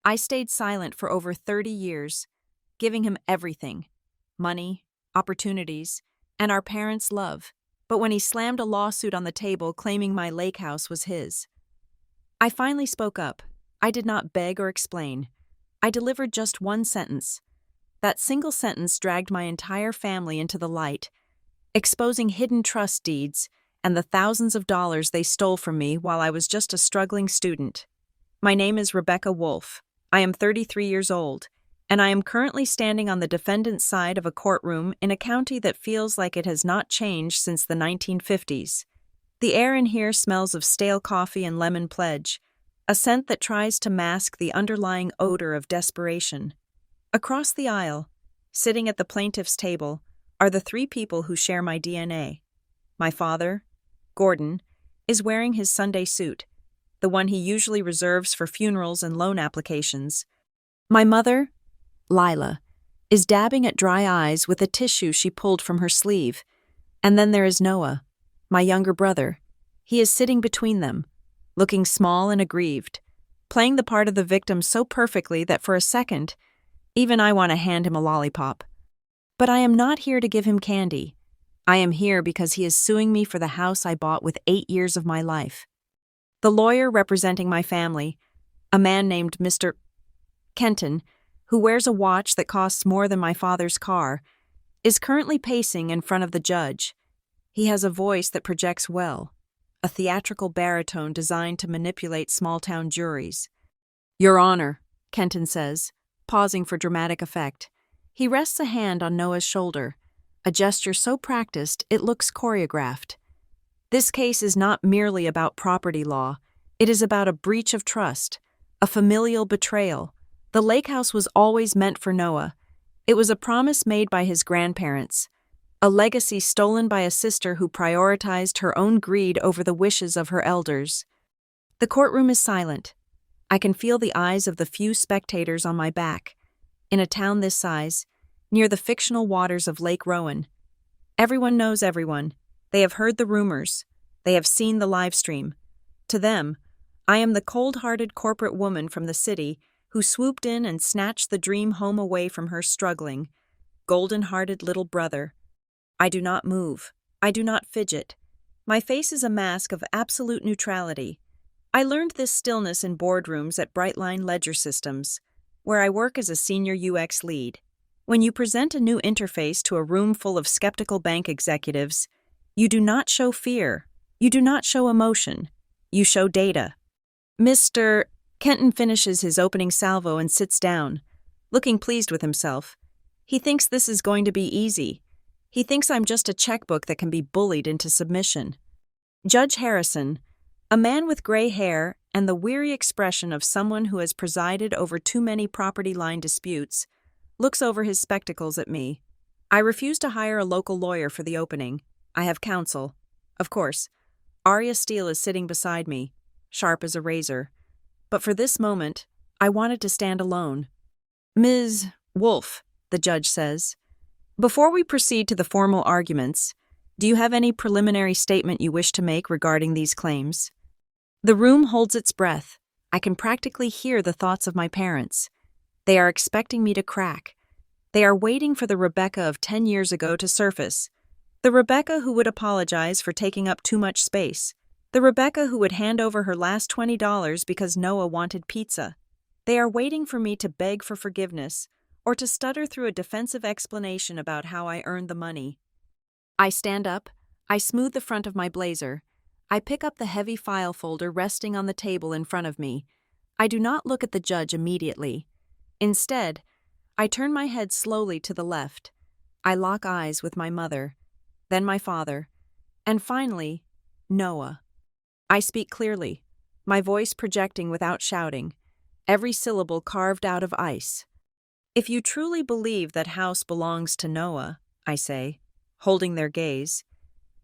I stayed silent for over 30 years, giving him everything: money, opportunities, and our parents' love. But when he slammed a lawsuit on the table claiming my lake house was his, I finally spoke up. I did not beg or explain. I delivered just one sentence. That single sentence dragged my entire family into the light, exposing hidden trust deeds and the thousands of dollars they stole from me while I was just a struggling student. My name is Rebecca Wolf. I am 33 years old, and I am currently standing on the defendant's side of a courtroom in a county that feels like it has not changed since the 1950s. The air in here smells of stale coffee and lemon pledge, a scent that tries to mask the underlying odor of desperation. Across the aisle, sitting at the plaintiff's table, are the three people who share my DNA. My father, Gordon, is wearing his Sunday suit, the one he usually reserves for funerals and loan applications. My mother, Lila, is dabbing at dry eyes with a tissue she pulled from her sleeve. And then there is Noah, my younger brother. He is sitting between them, looking small and aggrieved, playing the part of the victim so perfectly that for a second, even I want to hand him a lollipop. But I am not here to give him candy. I am here because he is suing me for the house I bought with 8 years of my life. The lawyer representing my family, a man named Mr. Kenton, who wears a watch that costs more than my father's car, is currently pacing in front of the judge. He has a voice that projects well, a theatrical baritone designed to manipulate small-town juries. "Your Honor," Kenton says, pausing for dramatic effect. He rests a hand on Noah's shoulder, a gesture so practiced it looks choreographed. This case is not merely about property law. It is about a breach of trust, a familial betrayal. The lake house was always meant for Noah. It was a promise made by his grandparents, a legacy stolen by a sister who prioritized her own greed over the wishes of her elders. The courtroom is silent. I can feel the eyes of the few spectators on my back. In a town this size, near the fictional waters of Lake Rowan, everyone knows everyone. They have heard the rumors. They have seen the live stream. To them, I am the cold-hearted corporate woman from the city who swooped in and snatched the dream home away from her struggling, golden-hearted little brother. I do not move. I do not fidget. My face is a mask of absolute neutrality. I learned this stillness in boardrooms at Brightline Ledger Systems, where I work as a senior UX lead. When you present a new interface to a room full of skeptical bank executives, you do not show fear. You do not show emotion. You show data. Mr. Kenton finishes his opening salvo and sits down, looking pleased with himself. He thinks this is going to be easy. He thinks I'm just a checkbook that can be bullied into submission. Judge Harrison, a man with gray hair and the weary expression of someone who has presided over too many property line disputes, looks over his spectacles at me. I refuse to hire a local lawyer for the opening. I have counsel. Of course, Arya Steele is sitting beside me, sharp as a razor. But for this moment, I wanted to stand alone. "Ms. Wolf," the judge says, "before we proceed to the formal arguments, do you have any preliminary statement you wish to make regarding these claims?" The room holds its breath. I can practically hear the thoughts of my parents. They are expecting me to crack. They are waiting for the Rebecca of 10 years ago to surface. The Rebecca who would apologize for taking up too much space. The Rebecca who would hand over her last $20 because Noah wanted pizza. They are waiting for me to beg for forgiveness or to stutter through a defensive explanation about how I earned the money. I stand up. I smooth the front of my blazer. I pick up the heavy file folder resting on the table in front of me. I do not look at the judge immediately. Instead, I turn my head slowly to the left. I lock eyes with my mother, then my father, and finally, Noah. I speak clearly, my voice projecting without shouting, every syllable carved out of ice. "If you truly believe that house belongs to Noah," I say, holding their gaze,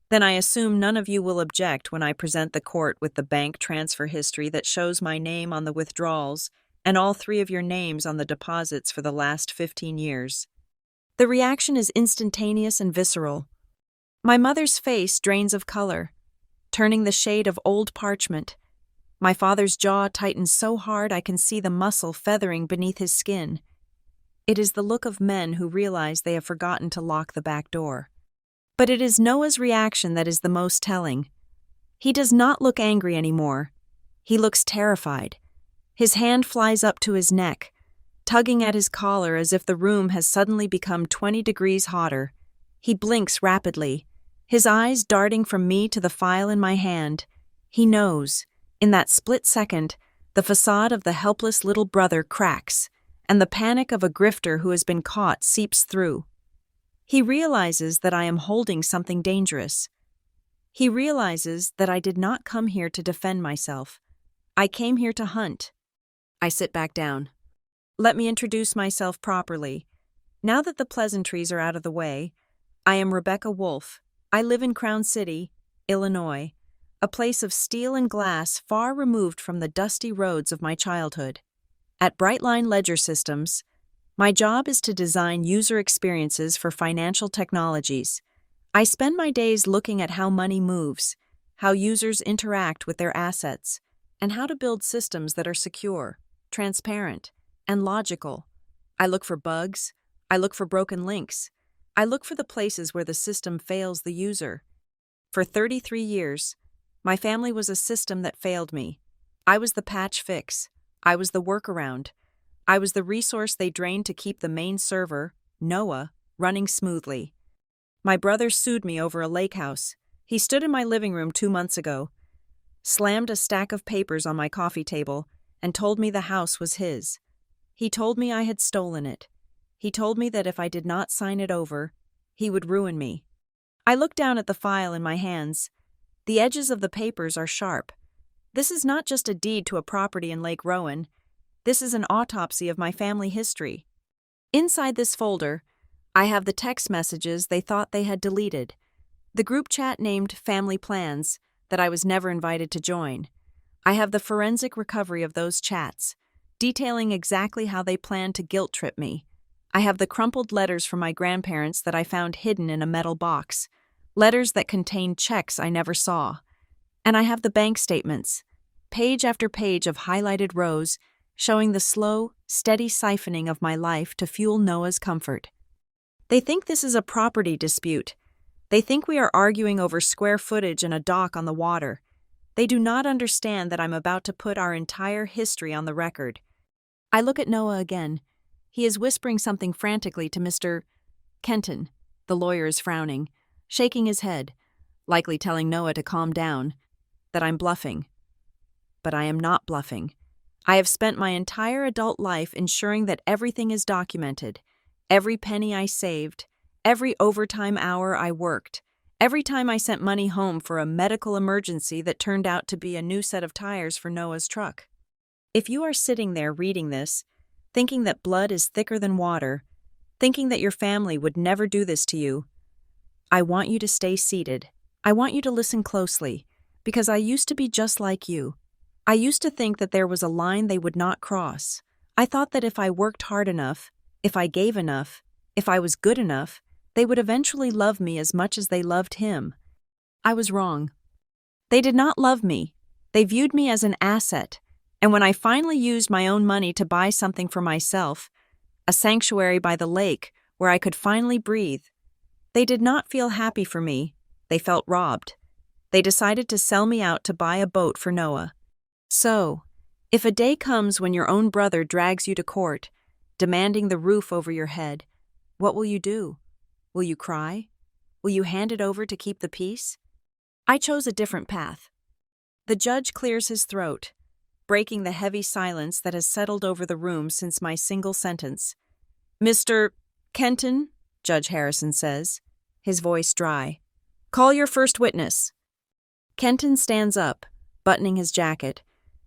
"then I assume none of you will object when I present the court with the bank transfer history that shows my name on the withdrawals and all 3 of your names on the deposits for the last 15 years. The reaction is instantaneous and visceral. My mother's face drains of color, turning the shade of old parchment. My father's jaw tightens so hard I can see the muscle feathering beneath his skin. It is the look of men who realize they have forgotten to lock the back door. But it is Noah's reaction that is the most telling. He does not look angry anymore. He looks terrified. His hand flies up to his neck, tugging at his collar as if the room has suddenly become 20 degrees hotter. He blinks rapidly, his eyes darting from me to the file in my hand. He knows. In that split second, the facade of the helpless little brother cracks, and the panic of a grifter who has been caught seeps through. He realizes that I am holding something dangerous. He realizes that I did not come here to defend myself. I came here to hunt. I sit back down. Let me introduce myself properly. Now that the pleasantries are out of the way, I am Rebecca Wolfe. I live in Crown City, Illinois, a place of steel and glass far removed from the dusty roads of my childhood. At Brightline Ledger Systems, my job is to design user experiences for financial technologies. I spend my days looking at how money moves, how users interact with their assets, and how to build systems that are secure, transparent, and logical. I look for bugs. I look for broken links. I look for the places where the system fails the user. For 33 years, my family was a system that failed me. I was the patch fix. I was the workaround. I was the resource they drained to keep the main server, Noah, running smoothly. My brother sued me over a lakehouse. He stood in my living room 2 months ago, slammed a stack of papers on my coffee table, and told me the house was his. He told me I had stolen it. He told me that if I did not sign it over, he would ruin me. I looked down at the file in my hands. The edges of the papers are sharp. This is not just a deed to a property in Lake Rowan. This is an autopsy of my family history. Inside this folder, I have the text messages they thought they had deleted, the group chat named Family Plans that I was never invited to join. I have the forensic recovery of those chats, detailing exactly how they planned to guilt-trip me. I have the crumpled letters from my grandparents that I found hidden in a metal box, letters that contained checks I never saw. And I have the bank statements, page after page of highlighted rows showing the slow, steady siphoning of my life to fuel Noah's comfort. They think this is a property dispute. They think we are arguing over square footage and a dock on the water. They do not understand that I'm about to put our entire history on the record. I look at Noah again. He is whispering something frantically to Mr. Kenton. The lawyer is frowning, shaking his head, likely telling Noah to calm down, that I'm bluffing. But I am not bluffing. I have spent my entire adult life ensuring that everything is documented. Every penny I saved, every overtime hour I worked, every time I sent money home for a medical emergency that turned out to be a new set of tires for Noah's truck. If you are sitting there reading this, thinking that blood is thicker than water, thinking that your family would never do this to you, I want you to stay seated. I want you to listen closely, because I used to be just like you. I used to think that there was a line they would not cross. I thought that if I worked hard enough, if I gave enough, if I was good enough, they would eventually love me as much as they loved him. I was wrong. They did not love me. They viewed me as an asset. And when I finally used my own money to buy something for myself, a sanctuary by the lake where I could finally breathe, they did not feel happy for me. They felt robbed. They decided to sell me out to buy a boat for Noah. So, if a day comes when your own brother drags you to court, demanding the roof over your head, what will you do? Will you cry? Will you hand it over to keep the peace? I chose a different path. The judge clears his throat, breaking the heavy silence that has settled over the room since my single sentence. Mr. Kenton, Judge Harrison says, his voice dry. Call your first witness. Kenton stands up, buttoning his jacket,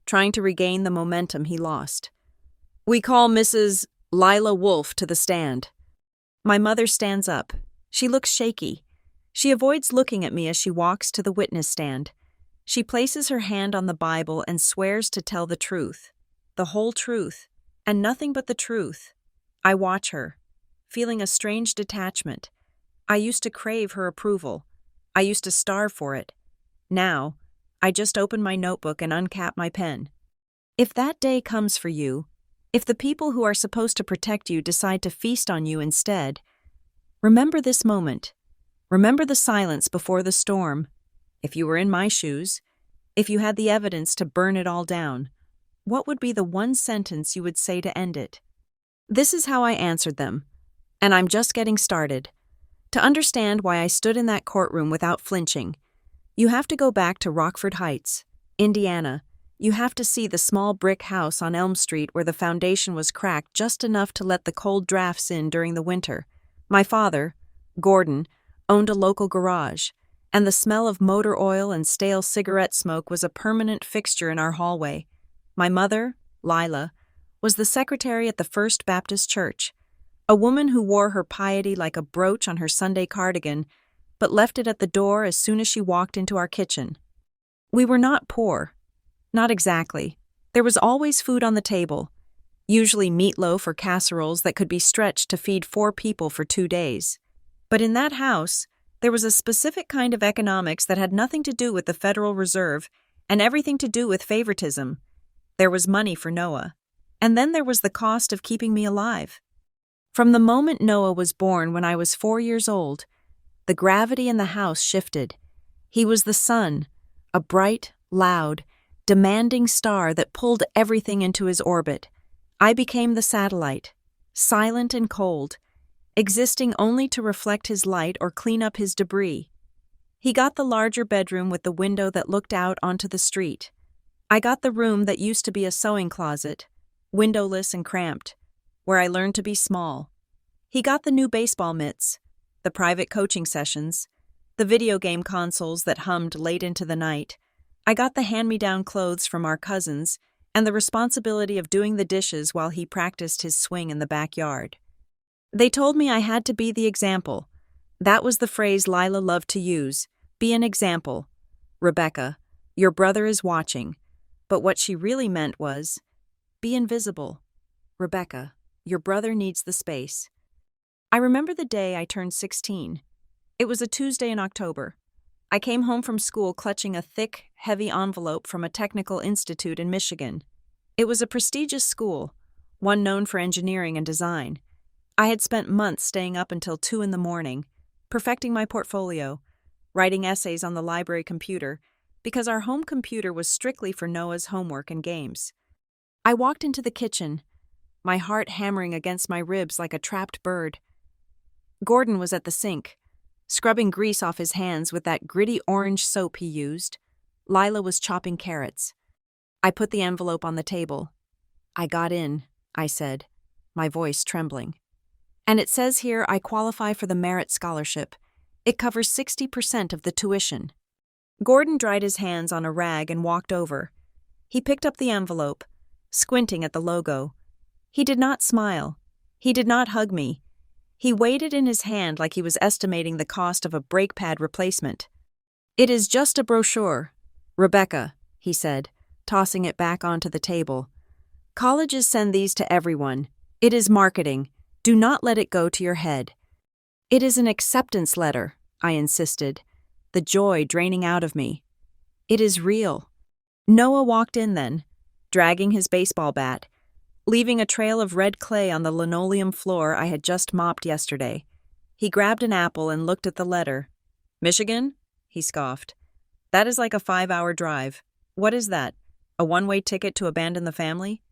trying to regain the momentum he lost. We call Mrs. Lila Wolfe to the stand. My mother stands up. She looks shaky. She avoids looking at me as she walks to the witness stand. She places her hand on the Bible and swears to tell the truth, the whole truth, and nothing but the truth. I watch her, feeling a strange detachment. I used to crave her approval. I used to starve for it. Now, I just open my notebook and uncap my pen. If that day comes for you, if the people who are supposed to protect you decide to feast on you instead, remember this moment. Remember the silence before the storm. If you were in my shoes, if you had the evidence to burn it all down, what would be the one sentence you would say to end it? This is how I answered them, and I'm just getting started. To understand why I stood in that courtroom without flinching, you have to go back to Rockford Heights, Indiana. You have to see the small brick house on Elm Street where the foundation was cracked just enough to let the cold drafts in during the winter. My father, Gordon, owned a local garage, and the smell of motor oil and stale cigarette smoke was a permanent fixture in our hallway. My mother, Lila, was the secretary at the First Baptist Church, a woman who wore her piety like a brooch on her Sunday cardigan, but left it at the door as soon as she walked into our kitchen. We were not poor. Not exactly. There was always food on the table, usually meatloaf or casseroles that could be stretched to feed 4 people for 2 days. But in that house, there was a specific kind of economics that had nothing to do with the Federal Reserve and everything to do with favoritism. There was money for Noah, and then there was the cost of keeping me alive. From the moment Noah was born when I was 4 years old, the gravity in the house shifted. He was the sun, a bright, loud, demanding star that pulled everything into his orbit. I became the satellite, silent and cold, existing only to reflect his light or clean up his debris. He got the larger bedroom with the window that looked out onto the street. I got the room that used to be a sewing closet, windowless and cramped, where I learned to be small. He got the new baseball mitts, the private coaching sessions, the video game consoles that hummed late into the night. I got the hand-me-down clothes from our cousins and the responsibility of doing the dishes while he practiced his swing in the backyard. They told me I had to be the example. That was the phrase Lila loved to use, be an example. Rebecca, your brother is watching. But what she really meant was, be invisible. Rebecca, your brother needs the space. I remember the day I turned 16. It was a Tuesday in October. I came home from school clutching a thick, heavy envelope from a technical institute in Michigan. It was a prestigious school, one known for engineering and design. I had spent months staying up until 2 a.m, perfecting my portfolio, writing essays on the library computer, because our home computer was strictly for Noah's homework and games. I walked into the kitchen, my heart hammering against my ribs like a trapped bird. Gordon was at the sink, scrubbing grease off his hands with that gritty orange soap he used. Lila was chopping carrots. I put the envelope on the table. I got in, I said, my voice trembling. And it says here I qualify for the Merit Scholarship. It covers 60% of the tuition. Gordon dried his hands on a rag and walked over. He picked up the envelope, squinting at the logo. He did not smile. He did not hug me. He weighed it in his hand like he was estimating the cost of a brake pad replacement. It is just a brochure, Rebecca, he said, tossing it back onto the table. Colleges send these to everyone. It is marketing. Do not let it go to your head. It is an acceptance letter, I insisted, the joy draining out of me. It is real. Noah walked in then, dragging his baseball bat, leaving a trail of red clay on the linoleum floor I had just mopped yesterday. He grabbed an apple and looked at the letter. Michigan? He scoffed. That is like a 5-hour drive. What is that? A one-way ticket to abandon the family?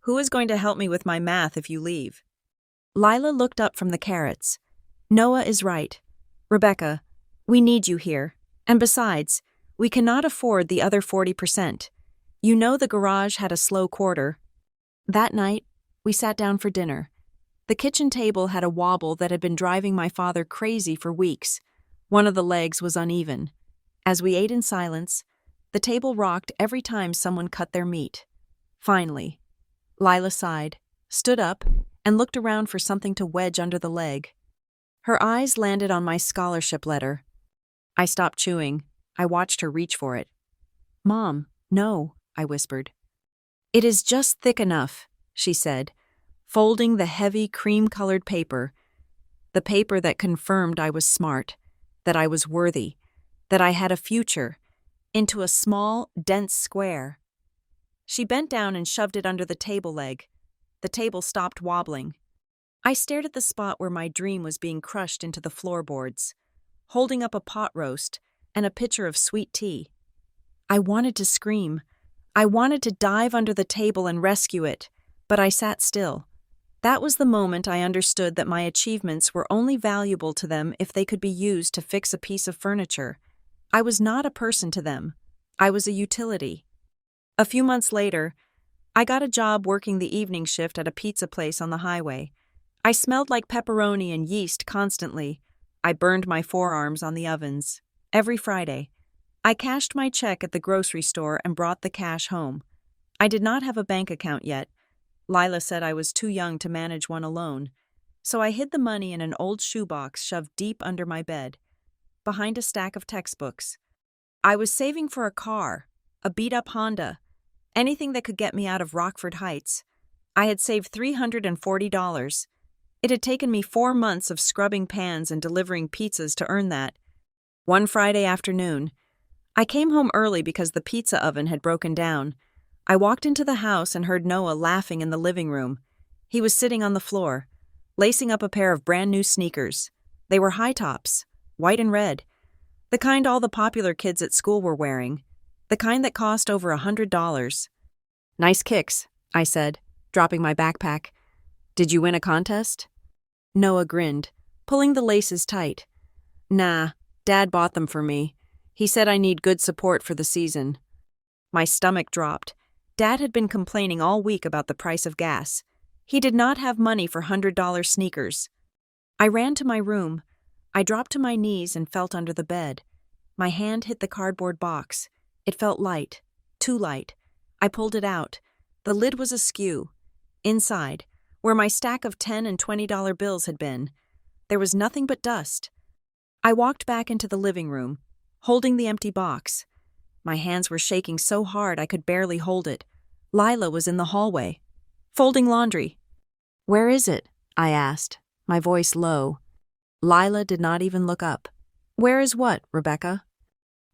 Who is going to help me with my math if you leave? Lila looked up from the carrots. Noah is right. Rebecca, we need you here. And besides, we cannot afford the other 40%. You know the garage had a slow quarter. That night, we sat down for dinner. The kitchen table had a wobble that had been driving my father crazy for weeks. One of the legs was uneven. As we ate in silence, the table rocked every time someone cut their meat. Finally, Lila sighed, stood up, and looked around for something to wedge under the leg. Her eyes landed on my scholarship letter. I stopped chewing. I watched her reach for it. Mom, no, I whispered. It is just thick enough, she said, folding the heavy cream-colored paper, the paper that confirmed I was smart, that I was worthy, that I had a future. into a small, dense square. She bent down and shoved it under the table leg. The table stopped wobbling. I stared at the spot where my dream was being crushed into the floorboards, holding up a pot roast and a pitcher of sweet tea. I wanted to scream. I wanted to dive under the table and rescue it, but I sat still. That was the moment I understood that my achievements were only valuable to them if they could be used to fix a piece of furniture. I was not a person to them. I was a utility. A few months later, I got a job working the evening shift at a pizza place on the highway. I smelled like pepperoni and yeast constantly. I burned my forearms on the ovens. Every Friday, I cashed my check at the grocery store and brought the cash home. I did not have a bank account yet. Lila said I was too young to manage one alone, so I hid the money in an old shoebox shoved deep under my bed, behind a stack of textbooks. I was saving for a car, a beat-up Honda, anything that could get me out of Rockford Heights. I had saved $340. It had taken me 4 months of scrubbing pans and delivering pizzas to earn that. One Friday afternoon, I came home early because the pizza oven had broken down. I walked into the house and heard Noah laughing in the living room. He was sitting on the floor, lacing up a pair of brand new sneakers. They were high tops, white and red, the kind all the popular kids at school were wearing, the kind that cost over $100. "Nice kicks," I said, dropping my backpack. "Did you win a contest?" Noah grinned, pulling the laces tight. "Nah, Dad bought them for me. He said I need good support for the season." My stomach dropped. Dad had been complaining all week about the price of gas. He did not have money for $100 sneakers. I ran to my room. I dropped to my knees and felt under the bed. My hand hit the cardboard box. It felt light, too light. I pulled it out. The lid was askew. Inside, where my stack of $10 and $20 bills had been, there was nothing but dust. I walked back into the living room, holding the empty box. My hands were shaking so hard I could barely hold it. Lila was in the hallway, folding laundry. "Where is it?" I asked, my voice low. Lila did not even look up. "Where is what, Rebecca?"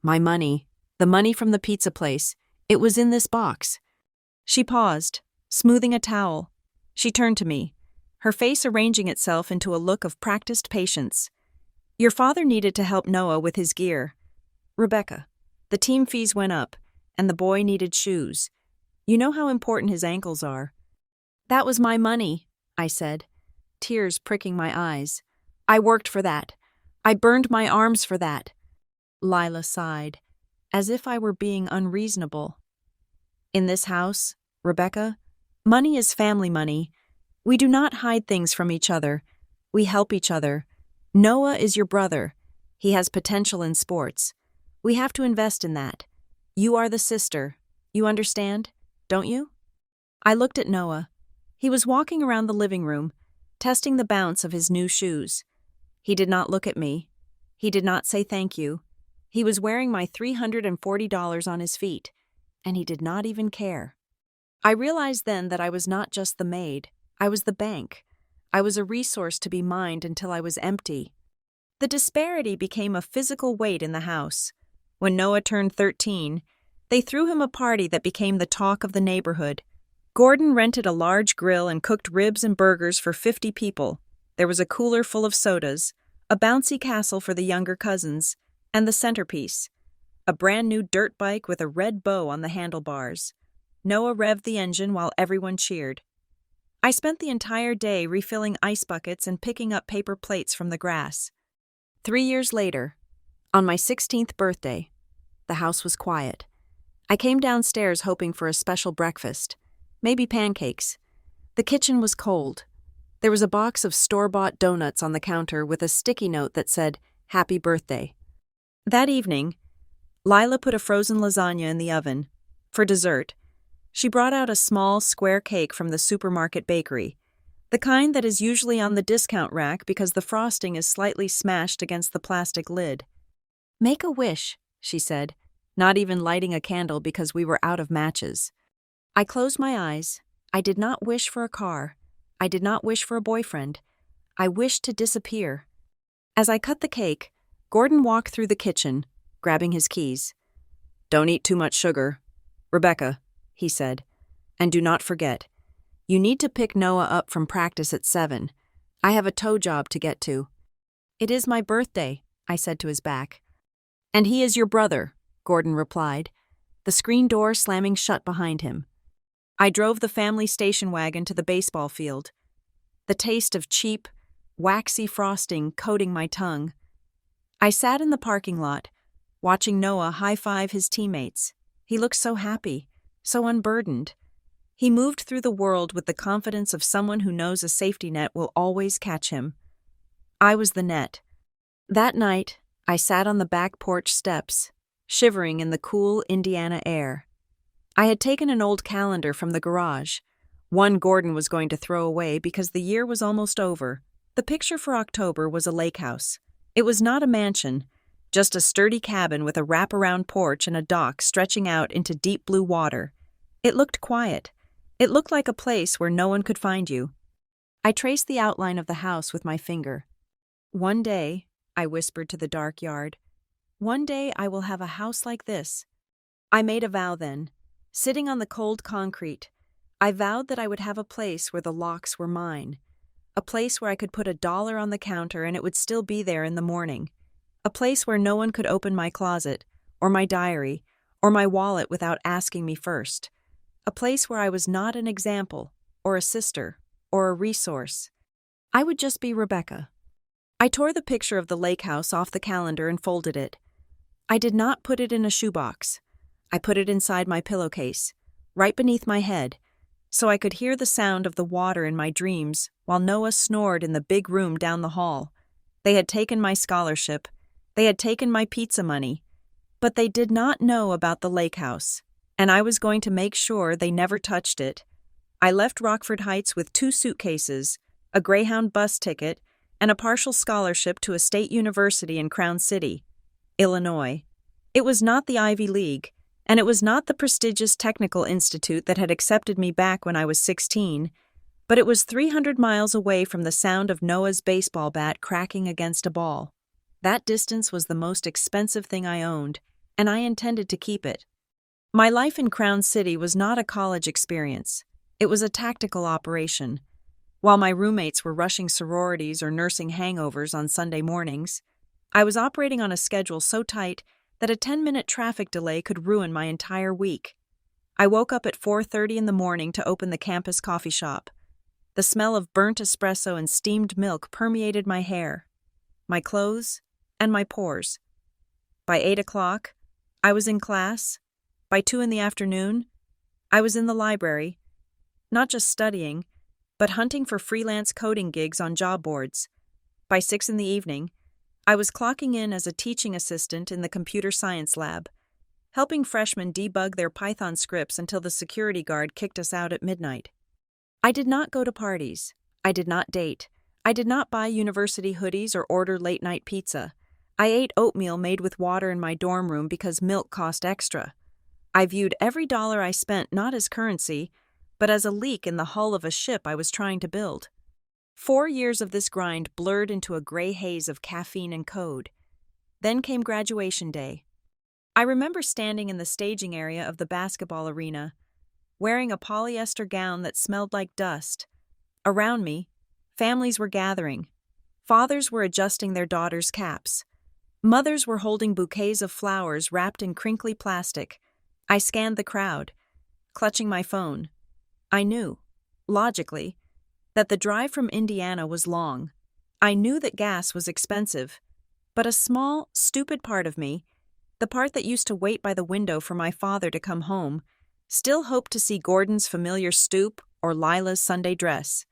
"My money. The money from the pizza place. It was in this box." She paused, smoothing a towel. She turned to me, her face arranging itself into a look of practiced patience. "Your father needed to help Noah with his gear. Rebecca, the team fees went up, and the boy needed shoes. You know how important his ankles are." "That was my money," I said, tears pricking my eyes. "I worked for that. I burned my arms for that." Lila sighed, as if I were being unreasonable. "In this house, Rebecca, money is family money. We do not hide things from each other. We help each other. Noah is your brother. He has potential in sports. We have to invest in that. You are the sister. You understand, don't you?" I looked at Noah. He was walking around the living room, testing the bounce of his new shoes. He did not look at me. He did not say thank you. He was wearing my $340 on his feet, and he did not even care. I realized then that I was not just the maid. I was the bank. I was a resource to be mined until I was empty. The disparity became a physical weight in the house. When Noah turned 13, they threw him a party that became the talk of the neighborhood. Gordon rented a large grill and cooked ribs and burgers for 50 people. There was a cooler full of sodas, a bouncy castle for the younger cousins, and the centerpiece, a brand new dirt bike with a red bow on the handlebars. Noah revved the engine while everyone cheered. I spent the entire day refilling ice buckets and picking up paper plates from the grass. 3 years later, on my 16th birthday, the house was quiet. I came downstairs hoping for a special breakfast, maybe pancakes. The kitchen was cold. There was a box of store-bought donuts on the counter with a sticky note that said, "Happy birthday." That evening, Lila put a frozen lasagna in the oven. For dessert, she brought out a small, square cake from the supermarket bakery, the kind that is usually on the discount rack because the frosting is slightly smashed against the plastic lid. "Make a wish," she said, not even lighting a candle because we were out of matches. I closed my eyes. I did not wish for a car. I did not wish for a boyfriend. I wished to disappear. As I cut the cake, Gordon walked through the kitchen, grabbing his keys. Don't eat too much sugar. Rebecca, he said, and do not forget, you need to pick Noah up from practice at 7. I have a tow job to get to. It is my birthday, I said to his back. And he is your brother, Gordon replied, the screen door slamming shut behind him. I drove the family station wagon to the baseball field. The taste of cheap, waxy frosting coating my tongue. I sat in the parking lot, watching Noah high-five his teammates. He looked so happy, so unburdened. He moved through the world with the confidence of someone who knows a safety net will always catch him. I was the net. That night, I sat on the back porch steps, shivering in the cool Indiana air. I had taken an old calendar from the garage, one Gordon was going to throw away because the year was almost over. The picture for October was a lakehouse. It was not a mansion, just a sturdy cabin with a wraparound porch and a dock stretching out into deep blue water. It looked quiet. It looked like a place where no one could find you. I traced the outline of the house with my finger. One day, I whispered to the dark yard, one day I will have a house like this. I made a vow then. Sitting on the cold concrete, I vowed that I would have a place where the locks were mine. A place where I could put $1 on the counter and it would still be there in the morning. A place where no one could open my closet, or my diary, or my wallet without asking me first. A place where I was not an example, or a sister, or a resource. I would just be Rebecca. I tore the picture of the lake house off the calendar and folded it. I did not put it in a shoebox. I put it inside my pillowcase, right beneath my head, so I could hear the sound of the water in my dreams while Noah snored in the big room down the hall. They had taken my scholarship. They had taken my pizza money. But they did not know about the lake house, and I was going to make sure they never touched it. I left Rockford Heights with 2 suitcases, a Greyhound bus ticket, and a partial scholarship to a state university in Crown City, Illinois. It was not the Ivy League, and it was not the prestigious technical institute that had accepted me back when I was 16, but it was 300 miles away from the sound of Noah's baseball bat cracking against a ball. That distance was the most expensive thing I owned, and I intended to keep it. My life in Crown City was not a college experience. It was a tactical operation. While my roommates were rushing sororities or nursing hangovers on Sunday mornings, I was operating on a schedule so tight that a 10-minute traffic delay could ruin my entire week. I woke up at 4:30 in the morning to open the campus coffee shop. The smell of burnt espresso and steamed milk permeated my hair, my clothes, and my pores. By 8 o'clock, I was in class. By 2 in the afternoon, I was in the library, not just studying, but hunting for freelance coding gigs on job boards. By 6 in the evening, I was clocking in as a teaching assistant in the computer science lab, helping freshmen debug their Python scripts until the security guard kicked us out at midnight. I did not go to parties. I did not date. I did not buy university hoodies or order late-night pizza. I ate oatmeal made with water in my dorm room because milk cost extra. I viewed every dollar I spent not as currency, but as a leak in the hull of a ship I was trying to build. 4 years of this grind blurred into a gray haze of caffeine and code. Then came graduation day. I remember standing in the staging area of the basketball arena, wearing a polyester gown that smelled like dust. Around me, families were gathering. Fathers were adjusting their daughters' caps. Mothers were holding bouquets of flowers wrapped in crinkly plastic. I scanned the crowd, clutching my phone. I knew, logically, that the drive from Indiana was long. I knew that gas was expensive, but a small, stupid part of me, the part that used to wait by the window for my father to come home, still hoped to see Gordon's familiar stoop or Lila's Sunday dress.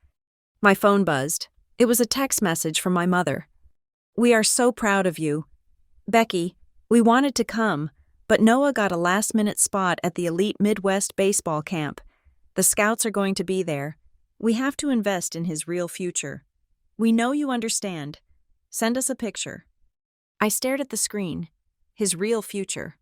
My phone buzzed. It was a text message from my mother. "We are so proud of you. Becky, we wanted to come, but Noah got a last-minute spot at the elite Midwest baseball camp. The scouts are going to be there. We have to invest in his real future. We know you understand. Send us a picture." I stared at the screen. His real future.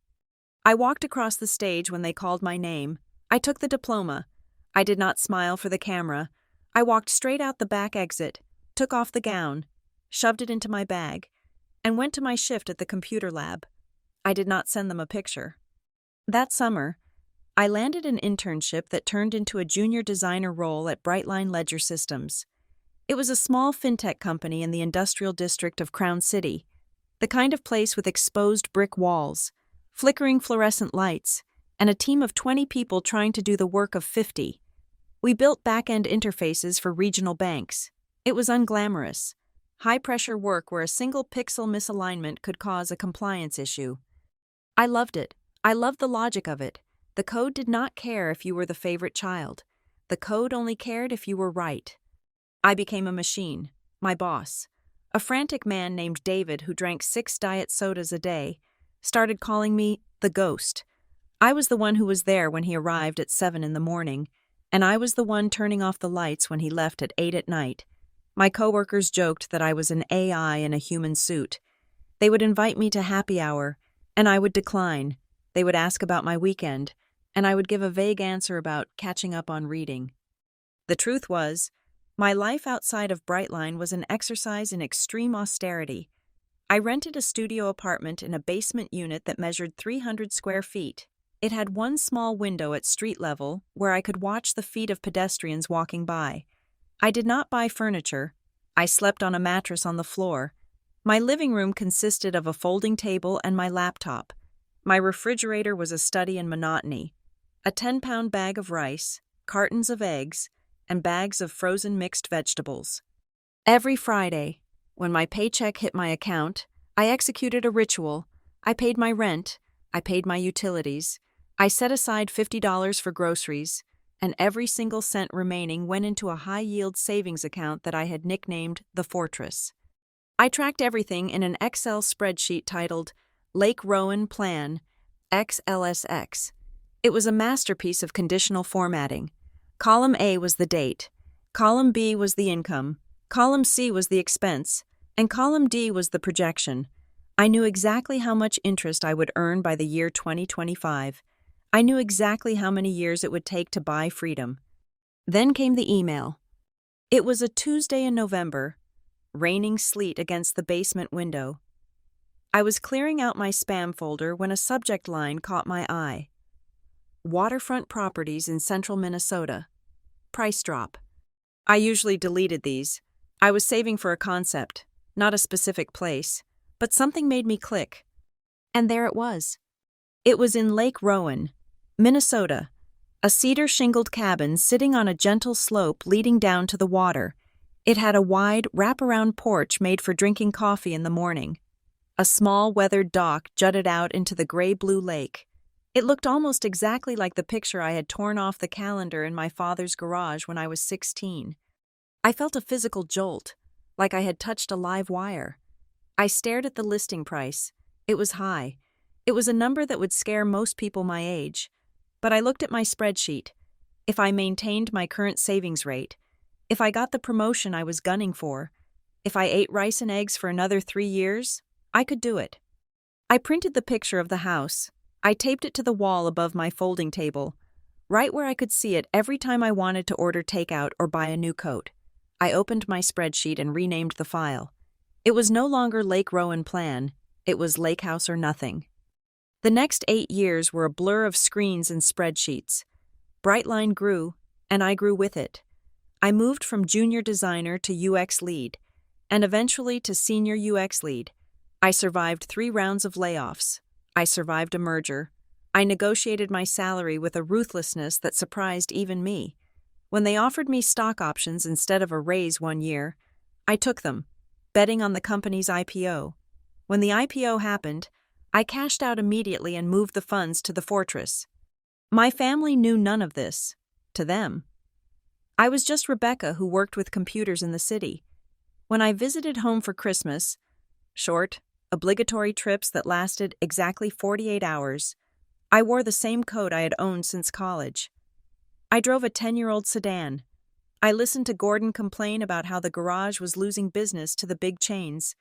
I walked across the stage when they called my name. I took the diploma. I did not smile for the camera. I walked straight out the back exit, took off the gown, shoved it into my bag, and went to my shift at the computer lab. I did not send them a picture. That summer, I landed an internship that turned into a junior designer role at Brightline Ledger Systems. It was a small fintech company in the industrial district of Crown City, the kind of place with exposed brick walls, flickering fluorescent lights, and a team of 20 people trying to do the work of 50. We built back-end interfaces for regional banks. It was unglamorous. High-pressure work where a single pixel misalignment could cause a compliance issue. I loved it. I loved the logic of it. The code did not care if you were the favorite child. The code only cared if you were right. I became a machine, my boss. A frantic man named David who drank 6 diet sodas a day started calling me the ghost. I was the one who was there when he arrived at 7 in the morning, and I was the one turning off the lights when he left at 8 at night. My coworkers joked that I was an AI in a human suit. They would invite me to happy hour, and I would decline. They would ask about my weekend, and I would give a vague answer about catching up on reading. The truth was, my life outside of Brightline was an exercise in extreme austerity. I rented a studio apartment in a basement unit that measured 300 square feet. It had one small window at street level where I could watch the feet of pedestrians walking by. I did not buy furniture. I slept on a mattress on the floor. My living room consisted of a folding table and my laptop. My refrigerator was a study in monotony. A 10-pound bag of rice, cartons of eggs, and bags of frozen mixed vegetables. Every Friday, when my paycheck hit my account, I executed a ritual. I paid my rent, I paid my utilities, I set aside $50 for groceries, and every single cent remaining went into a high-yield savings account that I had nicknamed the Fortress. I tracked everything in an Excel spreadsheet titled Lake Rowan Plan XLSX. It was a masterpiece of conditional formatting. Column A was the date, column B was the income, column C was the expense, and column D was the projection. I knew exactly how much interest I would earn by the year 2025. I knew exactly how many years it would take to buy freedom. Then came the email. It was a Tuesday in November, raining sleet against the basement window. I was clearing out my spam folder when a subject line caught my eye. Waterfront properties in central Minnesota. Price drop. I usually deleted these. I was saving for a concept, not a specific place, but something made me click. And there it was. It was in Lake Rowan, Minnesota, a cedar-shingled cabin sitting on a gentle slope leading down to the water. It had a wide, wraparound porch made for drinking coffee in the morning. A small, weathered dock jutted out into the gray-blue lake. It looked almost exactly like the picture I had torn off the calendar in my father's garage when I was 16. I felt a physical jolt, like I had touched a live wire. I stared at the listing price. It was high. It was a number that would scare most people my age. But I looked at my spreadsheet. If I maintained my current savings rate, if I got the promotion I was gunning for, if I ate rice and eggs for another 3 years, I could do it. I printed the picture of the house. I taped it to the wall above my folding table, right where I could see it every time I wanted to order takeout or buy a new coat. I opened my spreadsheet and renamed the file. It was no longer Lake Rowan Plan, it was Lakehouse or Nothing. The next 8 years were a blur of screens and spreadsheets. Brightline grew, and I grew with it. I moved from junior designer to UX lead, and eventually to senior UX lead. I survived 3 rounds of layoffs. I survived a merger. I negotiated my salary with a ruthlessness that surprised even me. When they offered me stock options instead of a raise one year, I took them, betting on the company's IPO. When the IPO happened, I cashed out immediately and moved the funds to the Fortress. My family knew none of this. To them, I was just Rebecca who worked with computers in the city. When I visited home for Christmas, short, obligatory trips that lasted exactly 48 hours, I wore the same coat I had owned since college. I drove a 10-year-old sedan. I listened to Gordon complain about how the garage was losing business to the big chains.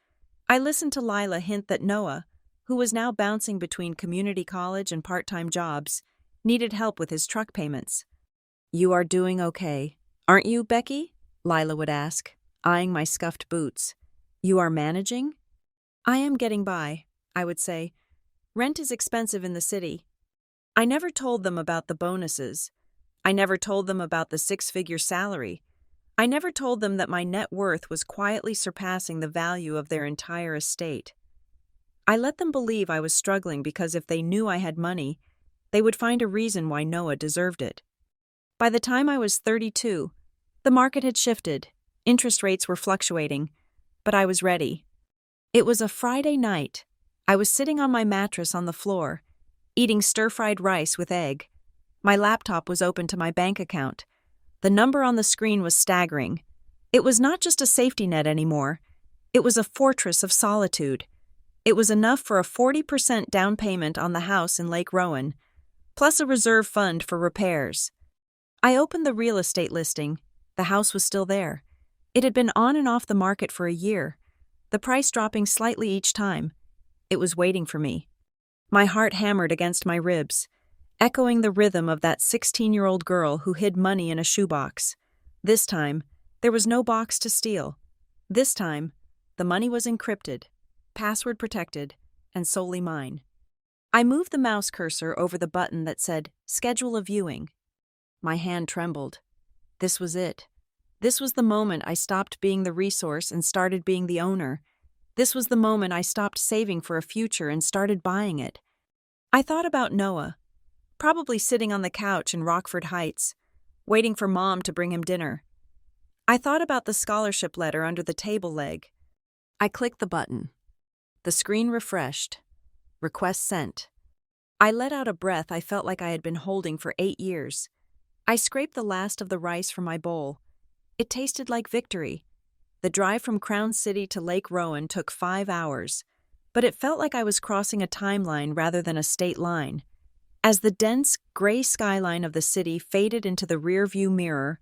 I listened to Lila hint that Noah, who was now bouncing between community college and part-time jobs, needed help with his truck payments. "You are doing okay, aren't you, Becky?" Lila would ask, eyeing my scuffed boots. "You are managing?" "I am getting by," I would say. "Rent is expensive in the city." I never told them about the bonuses. I never told them about the six-figure salary. I never told them that my net worth was quietly surpassing the value of their entire estate. I let them believe I was struggling because if they knew I had money, they would find a reason why Noah deserved it. By the time I was 32, the market had shifted, interest rates were fluctuating, but I was ready. It was a Friday night. I was sitting on my mattress on the floor, eating stir-fried rice with egg. My laptop was open to my bank account. The number on the screen was staggering. It was not just a safety net anymore. It was a fortress of solitude. It was enough for a 40% down payment on the house in Lake Rowan, plus a reserve fund for repairs. I opened the real estate listing. The house was still there. It had been on and off the market for a year, the price dropping slightly each time. It was waiting for me. My heart hammered against my ribs, echoing the rhythm of that 16-year-old girl who hid money in a shoebox. This time, there was no box to steal. This time, the money was encrypted, password protected, and solely mine. I moved the mouse cursor over the button that said, "Schedule a viewing." My hand trembled. This was it. This was the moment I stopped being the resource and started being the owner. This was the moment I stopped saving for a future and started buying it. I thought about Noah, probably sitting on the couch in Rockford Heights, waiting for Mom to bring him dinner. I thought about the scholarship letter under the table leg. I clicked the button. The screen refreshed. Request sent. I let out a breath I felt like I had been holding for 8 years. I scraped the last of the rice from my bowl. It tasted like victory. The drive from Crown City to Lake Rowan took 5 hours, but it felt like I was crossing a timeline rather than a state line. As the dense, gray skyline of the city faded into the rearview mirror,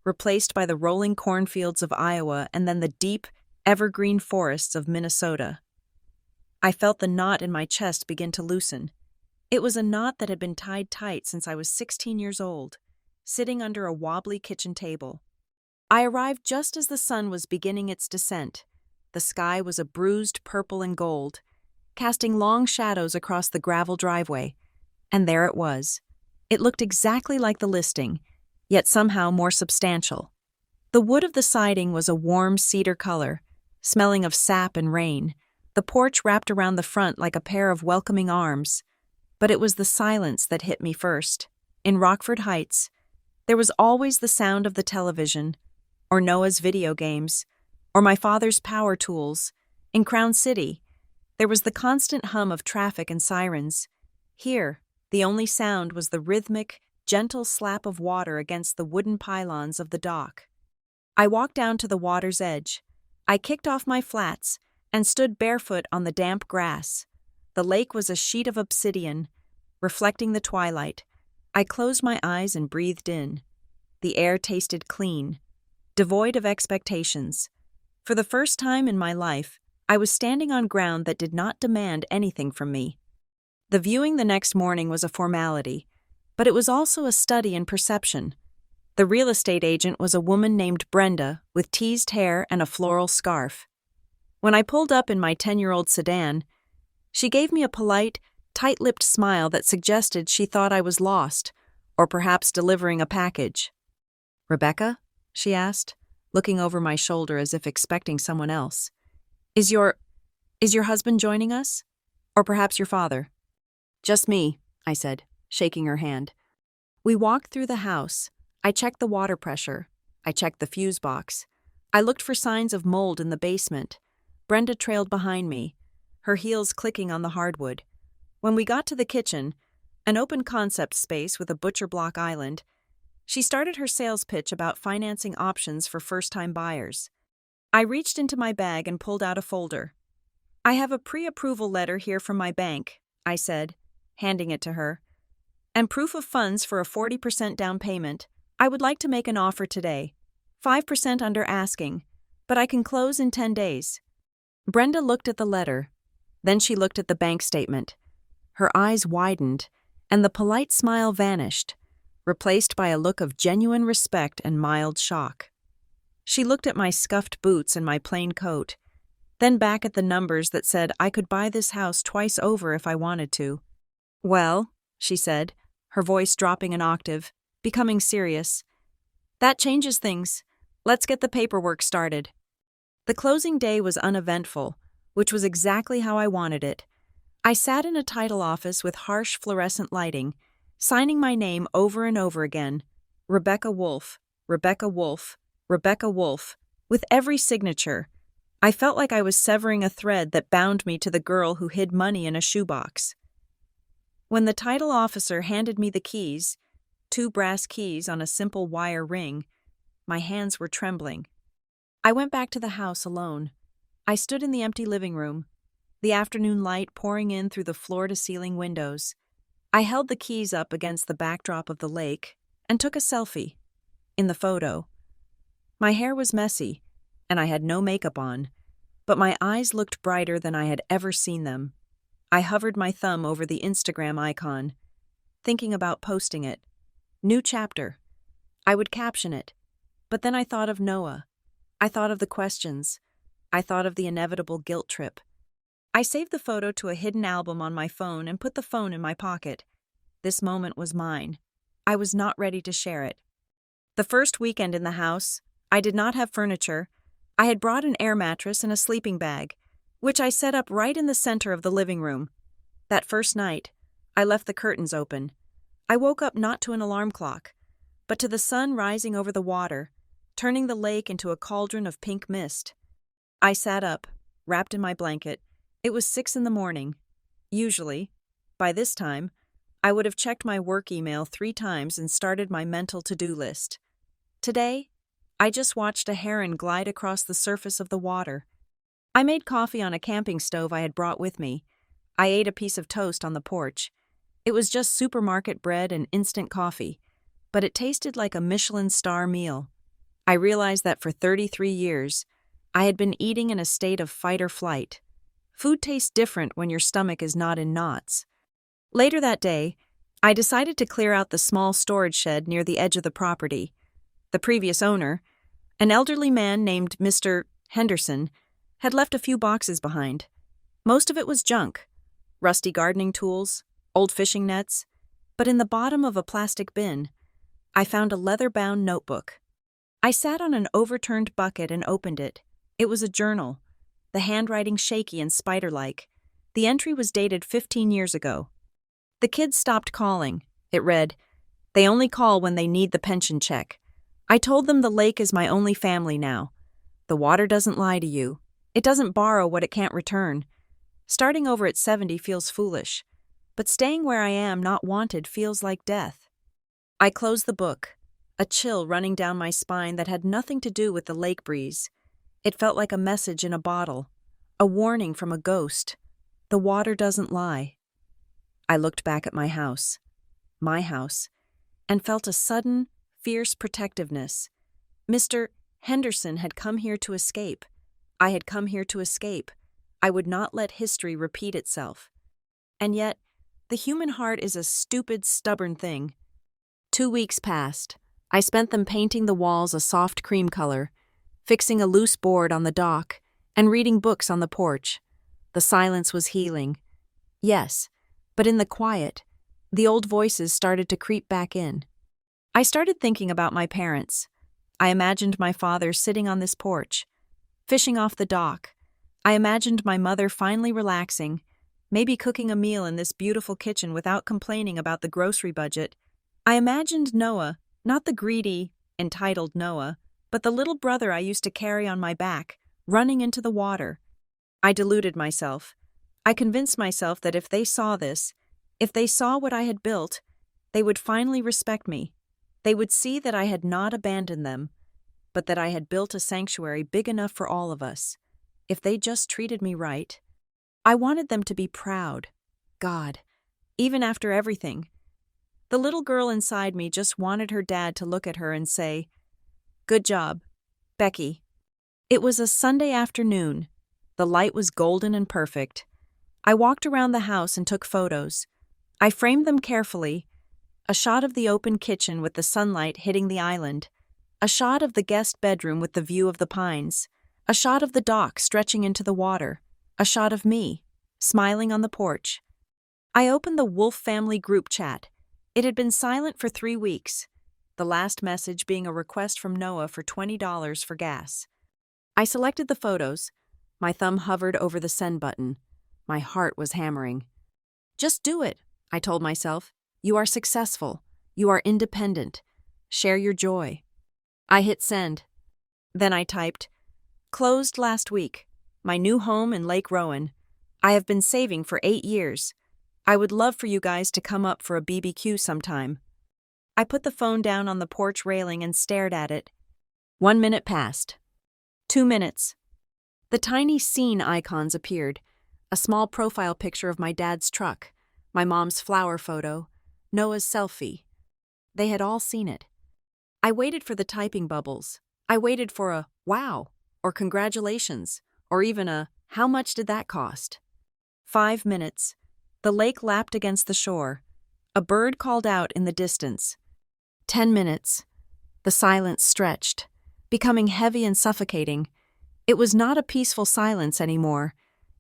replaced by the rolling cornfields of Iowa and then the deep, evergreen forests of Minnesota, I felt the knot in my chest begin to loosen. It was a knot that had been tied tight since I was 16 years old, sitting under a wobbly kitchen table. I arrived just as the sun was beginning its descent. The sky was a bruised purple and gold, casting long shadows across the gravel driveway. And there it was. It looked exactly like the listing, yet somehow more substantial. The wood of the siding was a warm cedar color, smelling of sap and rain. The porch wrapped around the front like a pair of welcoming arms. But it was the silence that hit me first. In Rockford Heights, there was always the sound of the television, or Noah's video games, or my father's power tools. In Crown City, there was the constant hum of traffic and sirens. Here, the only sound was the rhythmic, gentle slap of water against the wooden pylons of the dock. I walked down to the water's edge. I kicked off my flats and stood barefoot on the damp grass. The lake was a sheet of obsidian, reflecting the twilight. I closed my eyes and breathed in. The air tasted clean, devoid of expectations. For the first time in my life, I was standing on ground that did not demand anything from me. The viewing the next morning was a formality, but it was also a study in perception. The real estate agent was a woman named Brenda with teased hair and a floral scarf. When I pulled up in my 10-year-old sedan, she gave me a polite, tight-lipped smile that suggested she thought I was lost, or perhaps delivering a package. "Rebecca?" she asked, looking over my shoulder as if expecting someone else. Is your husband joining us? Or perhaps your father?" "Just me," I said, shaking her hand. We walked through the house. I checked the water pressure. I checked the fuse box. I looked for signs of mold in the basement. Brenda trailed behind me, her heels clicking on the hardwood. When we got to the kitchen, an open concept space with a butcher block island, she started her sales pitch about financing options for first-time buyers. I reached into my bag and pulled out a folder. "I have a pre-approval letter here from my bank," I said, handing it to her, "and proof of funds for a 40% down payment. I would like to make an offer today, 5% under asking, but I can close in 10 days. Brenda looked at the letter. Then she looked at the bank statement. Her eyes widened, and the polite smile vanished, replaced by a look of genuine respect and mild shock. She looked at my scuffed boots and my plain coat, then back at the numbers that said I could buy this house twice over if I wanted to. "Well," she said, her voice dropping an octave, becoming serious. "That changes things. Let's get the paperwork started." The closing day was uneventful, which was exactly how I wanted it. I sat in a title office with harsh fluorescent lighting, signing my name over and over again. Rebecca Wolf, Rebecca Wolf, Rebecca Wolf. With every signature, I felt like I was severing a thread that bound me to the girl who hid money in a shoebox. When the title officer handed me the keys, 2 brass keys on a simple wire ring, my hands were trembling. I went back to the house alone. I stood in the empty living room, the afternoon light pouring in through the floor-to-ceiling windows. I held the keys up against the backdrop of the lake and took a selfie. In the photo, my hair was messy, and I had no makeup on, but my eyes looked brighter than I had ever seen them. I hovered my thumb over the Instagram icon, thinking about posting it. New chapter. I would caption it. But then I thought of Noah. I thought of the questions. I thought of the inevitable guilt trip. I saved the photo to a hidden album on my phone and put the phone in my pocket. This moment was mine. I was not ready to share it. The first weekend in the house, I did not have furniture. I had brought an air mattress and a sleeping bag, which I set up right in the center of the living room. That first night, I left the curtains open. I woke up not to an alarm clock, but to the sun rising over the water, turning the lake into a cauldron of pink mist. I sat up, wrapped in my blanket. It was 6 a.m. Usually, by this time, I would have checked my work email 3 times and started my mental to-do list. Today, I just watched a heron glide across the surface of the water. I made coffee on a camping stove I had brought with me. I ate a piece of toast on the porch. It was just supermarket bread and instant coffee, but it tasted like a Michelin star meal. I realized that for 33 years, I had been eating in a state of fight or flight. Food tastes different when your stomach is not in knots. Later that day, I decided to clear out the small storage shed near the edge of the property. The previous owner, an elderly man named Mr. Henderson, had left a few boxes behind. Most of it was junk, rusty gardening tools, old fishing nets, but in the bottom of a plastic bin, I found a leather-bound notebook. I sat on an overturned bucket and opened it. It was a journal, the handwriting shaky and spider-like. The entry was dated 15 years ago. The kids stopped calling. It read, "They only call when they need the pension check. I told them the lake is my only family now. The water doesn't lie to you. It doesn't borrow what it can't return. Starting over at 70 feels foolish, but staying where I am not wanted feels like death." I closed the book, a chill running down my spine that had nothing to do with the lake breeze. It felt like a message in a bottle, a warning from a ghost. The water doesn't lie. I looked back at my house, and felt a sudden, fierce protectiveness. Mr. Henderson had come here to escape. I had come here to escape. I would not let history repeat itself. And yet, the human heart is a stupid, stubborn thing. 2 weeks passed. I spent them painting the walls a soft cream color, fixing a loose board on the dock, and reading books on the porch. The silence was healing. Yes, but in the quiet, the old voices started to creep back in. I started thinking about my parents. I imagined my father sitting on this porch, fishing off the dock. I imagined my mother finally relaxing, maybe cooking a meal in this beautiful kitchen without complaining about the grocery budget. I imagined Noah, not the greedy, entitled Noah, but the little brother I used to carry on my back, running into the water. I deluded myself. I convinced myself that if they saw this, if they saw what I had built, they would finally respect me. They would see that I had not abandoned them, but that I had built a sanctuary big enough for all of us. If they just treated me right. I wanted them to be proud. God, even after everything. The little girl inside me just wanted her dad to look at her and say, "Good job, Becky." It was a Sunday afternoon. The light was golden and perfect. I walked around the house and took photos. I framed them carefully. A shot of the open kitchen with the sunlight hitting the island. A shot of the guest bedroom with the view of the pines. A shot of the dock stretching into the water. A shot of me, smiling on the porch. I opened the Wolf family group chat. It had been silent for 3 weeks, the last message being a request from Noah for $20 for gas. I selected the photos. My thumb hovered over the send button. My heart was hammering. Just do it, I told myself. You are successful. You are independent. Share your joy. I hit send. Then I typed, "Closed last week. My new home in Lake Rowan. I have been saving for 8 years. I would love for you guys to come up for a BBQ sometime." I put the phone down on the porch railing and stared at it. 1 minute passed. 2 minutes. The tiny scene icons appeared. A small profile picture of my dad's truck, my mom's flower photo, Noah's selfie. They had all seen it. I waited for the typing bubbles. I waited for a "wow" or "congratulations" or even a "how much did that cost?" 5 minutes. The lake lapped against the shore. A bird called out in the distance. 10 minutes. The silence stretched, becoming heavy and suffocating. It was not a peaceful silence anymore.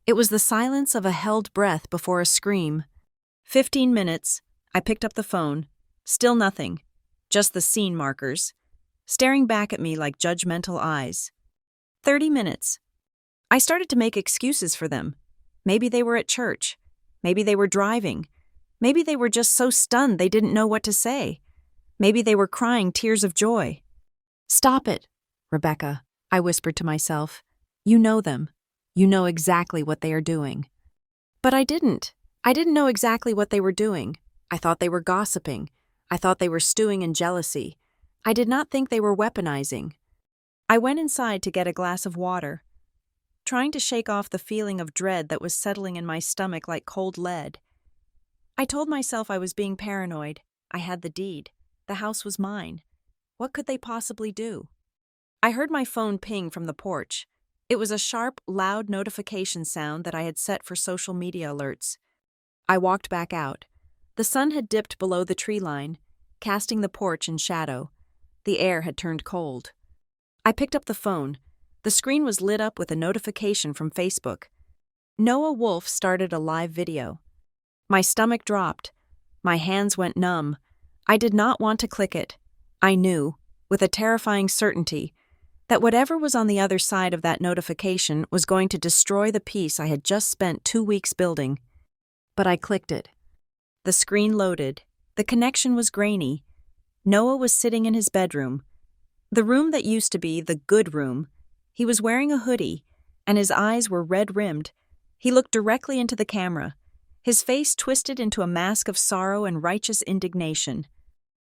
It was the silence of a held breath before a scream. 15 minutes. I picked up the phone. Still nothing. Just the scene markers, staring back at me like judgmental eyes. 30 minutes. I started to make excuses for them. Maybe they were at church. Maybe they were driving. Maybe they were just so stunned they didn't know what to say. Maybe they were crying tears of joy. "Stop it, Rebecca," I whispered to myself. "You know them. You know exactly what they are doing." But I didn't. I didn't know exactly what they were doing. I thought they were gossiping. I thought they were stewing in jealousy. I did not think they were weaponizing. I went inside to get a glass of water, trying to shake off the feeling of dread that was settling in my stomach like cold lead. I told myself I was being paranoid. I had the deed. The house was mine. What could they possibly do? I heard my phone ping from the porch. It was a sharp, loud notification sound that I had set for social media alerts. I walked back out. The sun had dipped below the tree line, casting the porch in shadow. The air had turned cold. I picked up the phone. The screen was lit up with a notification from Facebook. Noah Wolf started a live video. My stomach dropped. My hands went numb. I did not want to click it. I knew, with a terrifying certainty, that whatever was on the other side of that notification was going to destroy the peace I had just spent 2 weeks building. But I clicked it. The screen loaded. The connection was grainy. Noah was sitting in his bedroom. The room that used to be the good room. He was wearing a hoodie, and his eyes were red-rimmed. He looked directly into the camera, his face twisted into a mask of sorrow and righteous indignation.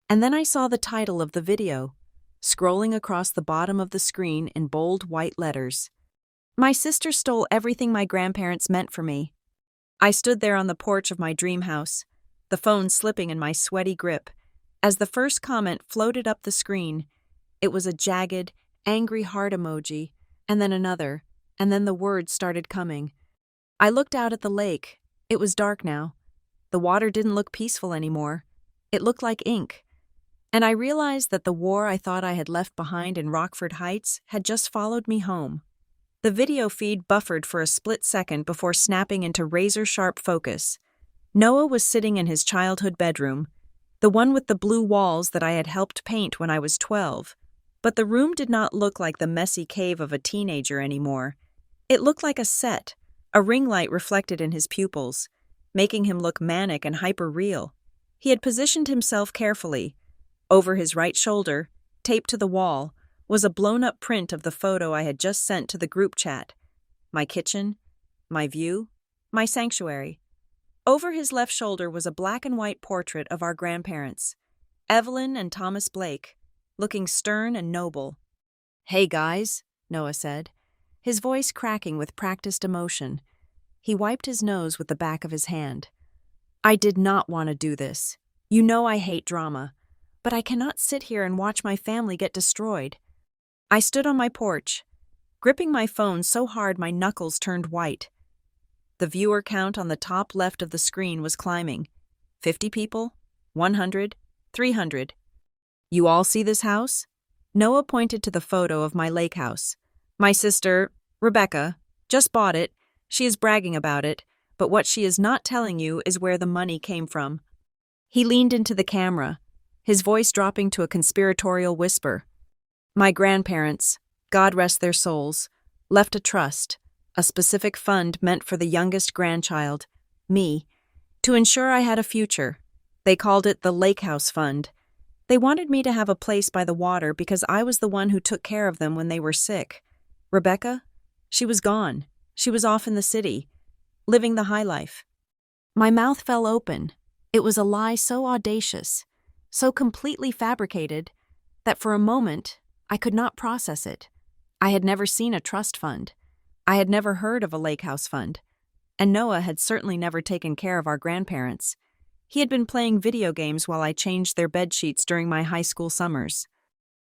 And then I saw the title of the video, scrolling across the bottom of the screen in bold white letters. My sister stole everything my grandparents meant for me. I stood there on the porch of my dream house, the phone slipping in my sweaty grip. As the first comment floated up the screen, it was a jagged, angry heart emoji, and then another, and then the words started coming. I looked out at the lake. It was dark now. The water didn't look peaceful anymore. It looked like ink. And I realized that the war I thought I had left behind in Rockford Heights had just followed me home. The video feed buffered for a split second before snapping into razor-sharp focus. Noah was sitting in his childhood bedroom, the one with the blue walls that I had helped paint when I was 12. But the room did not look like the messy cave of a teenager anymore. It looked like a set, a ring light reflected in his pupils, making him look manic and hyper-real. He had positioned himself carefully. Over his right shoulder, taped to the wall, was a blown-up print of the photo I had just sent to the group chat. My kitchen, my view, my sanctuary. Over his left shoulder was a black-and-white portrait of our grandparents, Evelyn and Thomas Blake, looking stern and noble. "Hey, guys," Noah said, his voice cracking with practiced emotion. He wiped his nose with the back of his hand. "I did not want to do this. You know I hate drama. But I cannot sit here and watch my family get destroyed." I stood on my porch, gripping my phone so hard my knuckles turned white. The viewer count on the top left of the screen was climbing. 50 people, 100, 300. "You all see this house?" Noah pointed to the photo of my lake house. "My sister, Rebecca, just bought it. She is bragging about it, but what she is not telling you is where the money came from." He leaned into the camera, his voice dropping to a conspiratorial whisper. My grandparents, God rest their souls, left a trust, a specific fund meant for the youngest grandchild, me, to ensure I had a future. They called it the Lakehouse Fund. They wanted me to have a place by the water because I was the one who took care of them when they were sick. Rebecca? She was gone. She was off in the city, living the high life. My mouth fell open. It was a lie so audacious, so completely fabricated, that for a moment I could not process it. I had never seen a trust fund. I had never heard of a Lakehouse Fund. And Noah had certainly never taken care of our grandparents. He had been playing video games while I changed their bed sheets during my high school summers.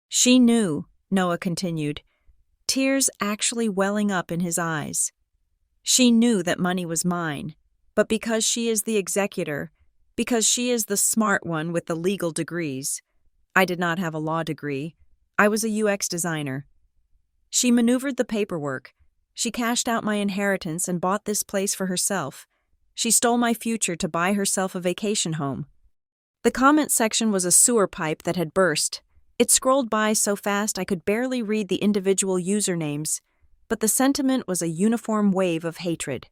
She knew, Noah continued, tears actually welling up in his eyes. She knew that money was mine, but because she is the executor, because she is the smart one with the legal degrees. I did not have a law degree. I was a UX designer. She maneuvered the paperwork. She cashed out my inheritance and bought this place for herself. She stole my future to buy herself a vacation home. The comment section was a sewer pipe that had burst. It scrolled by so fast I could barely read the individual usernames, but the sentiment was a uniform wave of hatred.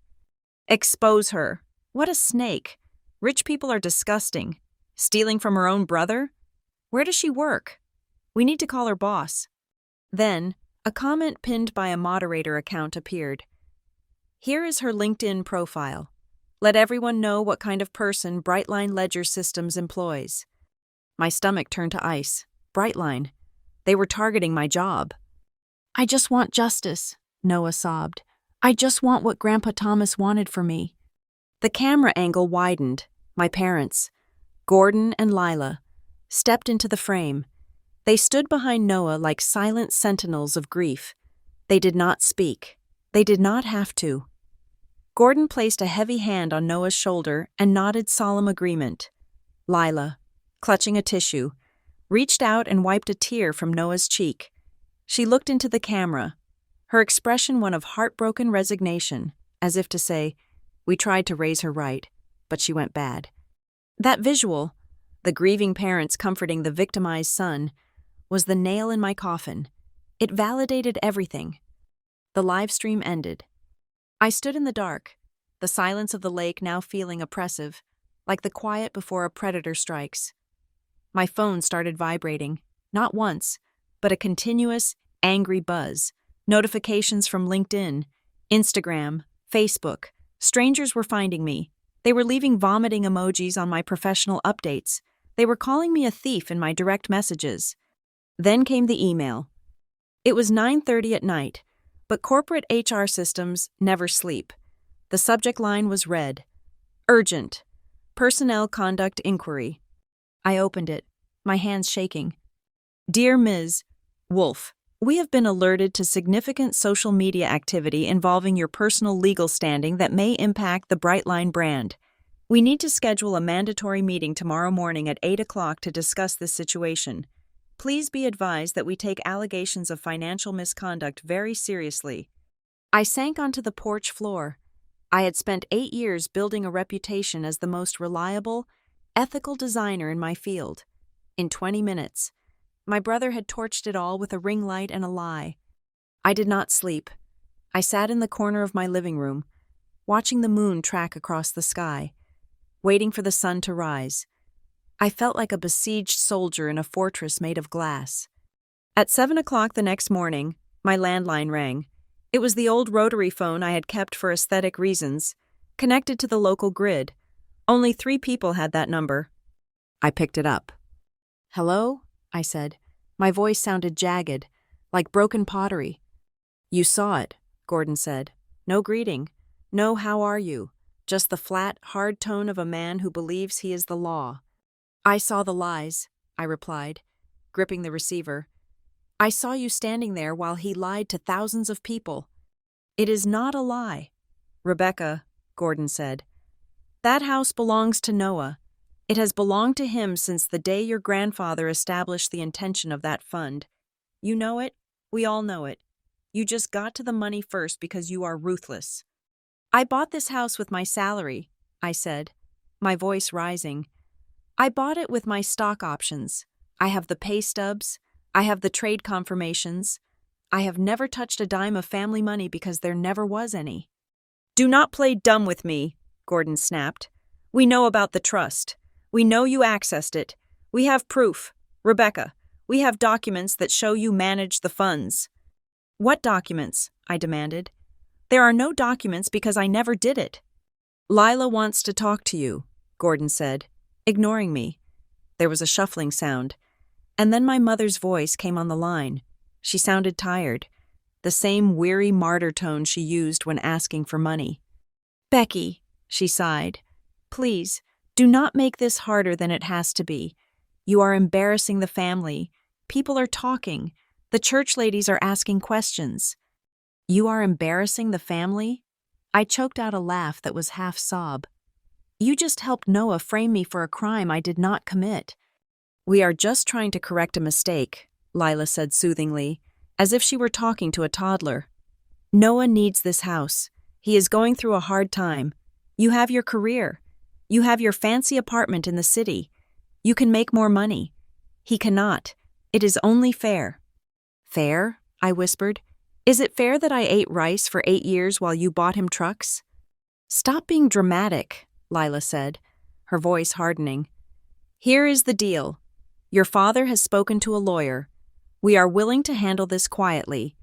Expose her. What a snake. Rich people are disgusting. Stealing from her own brother? Where does she work? We need to call her boss. Then, a comment pinned by a moderator account appeared. Here is her LinkedIn profile. Let everyone know what kind of person Brightline Ledger Systems employs. My stomach turned to ice. Brightline. They were targeting my job. I just want justice, Noah sobbed. I just want what Grandpa Thomas wanted for me. The camera angle widened. My parents, Gordon and Lila, stepped into the frame. They stood behind Noah like silent sentinels of grief. They did not speak. They did not have to. Gordon placed a heavy hand on Noah's shoulder and nodded solemn agreement. Lila, clutching a tissue, reached out and wiped a tear from Noah's cheek. She looked into the camera, her expression one of heartbroken resignation, as if to say, we tried to raise her right, but she went bad. That visual, the grieving parents comforting the victimized son, was the nail in my coffin. It validated everything. The live stream ended. I stood in the dark, the silence of the lake now feeling oppressive, like the quiet before a predator strikes. My phone started vibrating, not once, but a continuous, angry buzz. Notifications from LinkedIn, Instagram, Facebook. Strangers were finding me. They were leaving vomiting emojis on my professional updates. They were calling me a thief in my direct messages. Then came the email. It was 9:30 at night, but corporate HR systems never sleep. The subject line was red. Urgent. Personnel conduct inquiry. I opened it, my hands shaking. Dear Ms. Wolf, we have been alerted to significant social media activity involving your personal legal standing that may impact the Brightline brand. We need to schedule a mandatory meeting tomorrow morning at 8 o'clock to discuss this situation. Please be advised that we take allegations of financial misconduct very seriously. I sank onto the porch floor. I had spent 8 years building a reputation as the most reliable, ethical designer in my field. In 20 minutes, my brother had torched it all with a ring light and a lie. I did not sleep. I sat in the corner of my living room, watching the moon track across the sky, waiting for the sun to rise. I felt like a besieged soldier in a fortress made of glass. At 7 o'clock the next morning, my landline rang. It was the old rotary phone I had kept for aesthetic reasons, connected to the local grid. Only 3 people had that number. I picked it up. Hello? I said. My voice sounded jagged, like broken pottery. You saw it, Gordon said. No greeting. No how are you. Just the flat, hard tone of a man who believes he is the law. I saw the lies, I replied, gripping the receiver. I saw you standing there while he lied to thousands of people. It is not a lie. Rebecca, Gordon said. That house belongs to Noah. It has belonged to him since the day your grandfather established the intention of that fund. You know it. We all know it. You just got to the money first because you are ruthless. I bought this house with my salary, I said, my voice rising. I bought it with my stock options. I have the pay stubs. I have the trade confirmations. I have never touched a dime of family money because there never was any. Do not play dumb with me, Gordon snapped. We know about the trust. We know you accessed it. We have proof. Rebecca, we have documents that show you managed the funds. What documents? I demanded. There are no documents because I never did it. Lila wants to talk to you, Gordon said, ignoring me. There was a shuffling sound, and then my mother's voice came on the line. She sounded tired, the same weary martyr tone she used when asking for money. Becky, she sighed, please, do not make this harder than it has to be. You are embarrassing the family. People are talking. The church ladies are asking questions. You are embarrassing the family? I choked out a laugh that was half sob. You just helped Noah frame me for a crime I did not commit. We are just trying to correct a mistake, Lila said soothingly, as if she were talking to a toddler. Noah needs this house. He is going through a hard time. You have your career. You have your fancy apartment in the city. You can make more money. He cannot. It is only fair. Fair? I whispered. Is it fair that I ate rice for 8 years while you bought him trucks? Stop being dramatic, Lila said, her voice hardening. Here is the deal. Your father has spoken to a lawyer. We are willing to handle this quietly.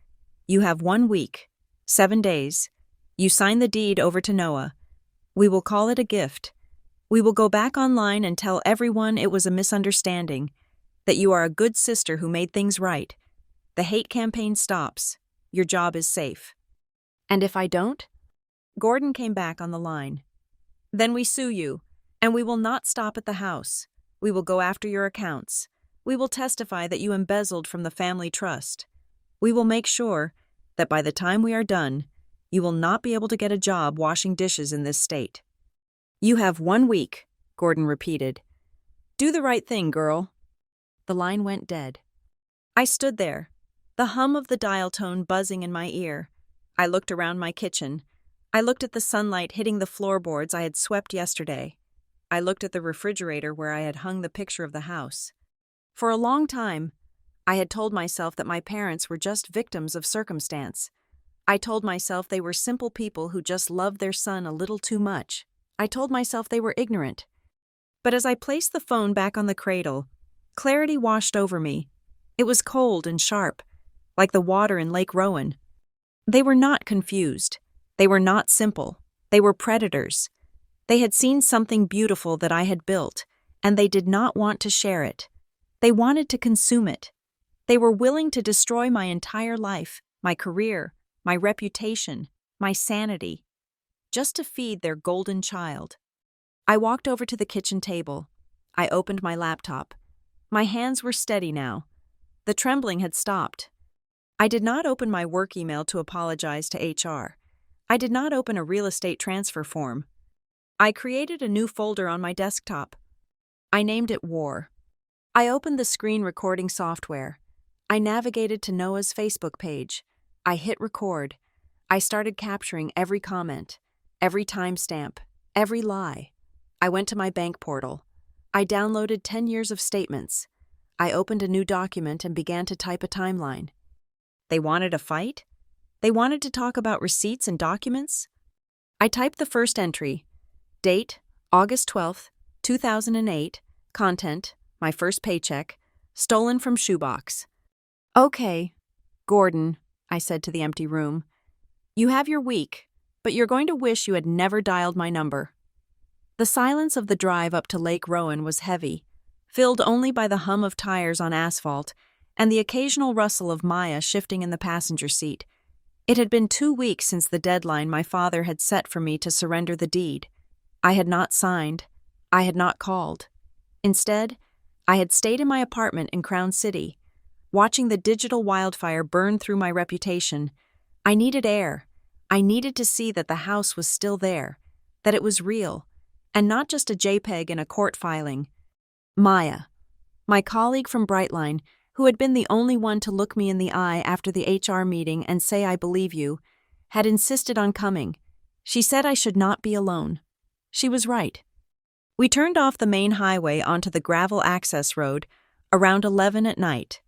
You have 1 week, 7 days. You sign the deed over to Noah. We will call it a gift. We will go back online and tell everyone it was a misunderstanding, that you are a good sister who made things right. The hate campaign stops. Your job is safe. And if I don't? Gordon came back on the line. Then we sue you, and we will not stop at the house. We will go after your accounts. We will testify that you embezzled from the family trust. We will make sure that by the time we are done, you will not be able to get a job washing dishes in this state. You have 1 week, Gordon repeated. Do the right thing, girl. The line went dead. I stood there, the hum of the dial tone buzzing in my ear. I looked around my kitchen. I looked at the sunlight hitting the floorboards I had swept yesterday. I looked at the refrigerator where I had hung the picture of the house. For a long time, I had told myself that my parents were just victims of circumstance. I told myself they were simple people who just loved their son a little too much. I told myself they were ignorant. But as I placed the phone back on the cradle, clarity washed over me. It was cold and sharp, like the water in Lake Rowan. They were not confused. They were not simple. They were predators. They had seen something beautiful that I had built, and they did not want to share it. They wanted to consume it. They were willing to destroy my entire life, my career, my reputation, my sanity, just to feed their golden child. I walked over to the kitchen table. I opened my laptop. My hands were steady now. The trembling had stopped. I did not open my work email to apologize to HR. I did not open a real estate transfer form. I created a new folder on my desktop. I named it War. I opened the screen recording software. I navigated to Noah's Facebook page. I hit record. I started capturing every comment, every timestamp, every lie. I went to my bank portal. I downloaded 10 years of statements. I opened a new document and began to type a timeline. They wanted a fight? They wanted to talk about receipts and documents? I typed the first entry. Date, August 12th, 2008. Content, my first paycheck. Stolen from shoebox. Okay, Gordon, I said to the empty room. You have your week, but you're going to wish you had never dialed my number. The silence of the drive up to Lake Rowan was heavy, filled only by the hum of tires on asphalt and the occasional rustle of Maya shifting in the passenger seat. It had been 2 weeks since the deadline my father had set for me to surrender the deed. I had not signed. I had not called. Instead, I had stayed in my apartment in Crown City, watching the digital wildfire burn through my reputation. I needed air. I needed to see that the house was still there, that it was real, and not just a JPEG in a court filing. Maya, my colleague from Brightline, who had been the only one to look me in the eye after the HR meeting and say I believe you, had insisted on coming. She said I should not be alone. She was right. We turned off the main highway onto the gravel access road around 11 at night.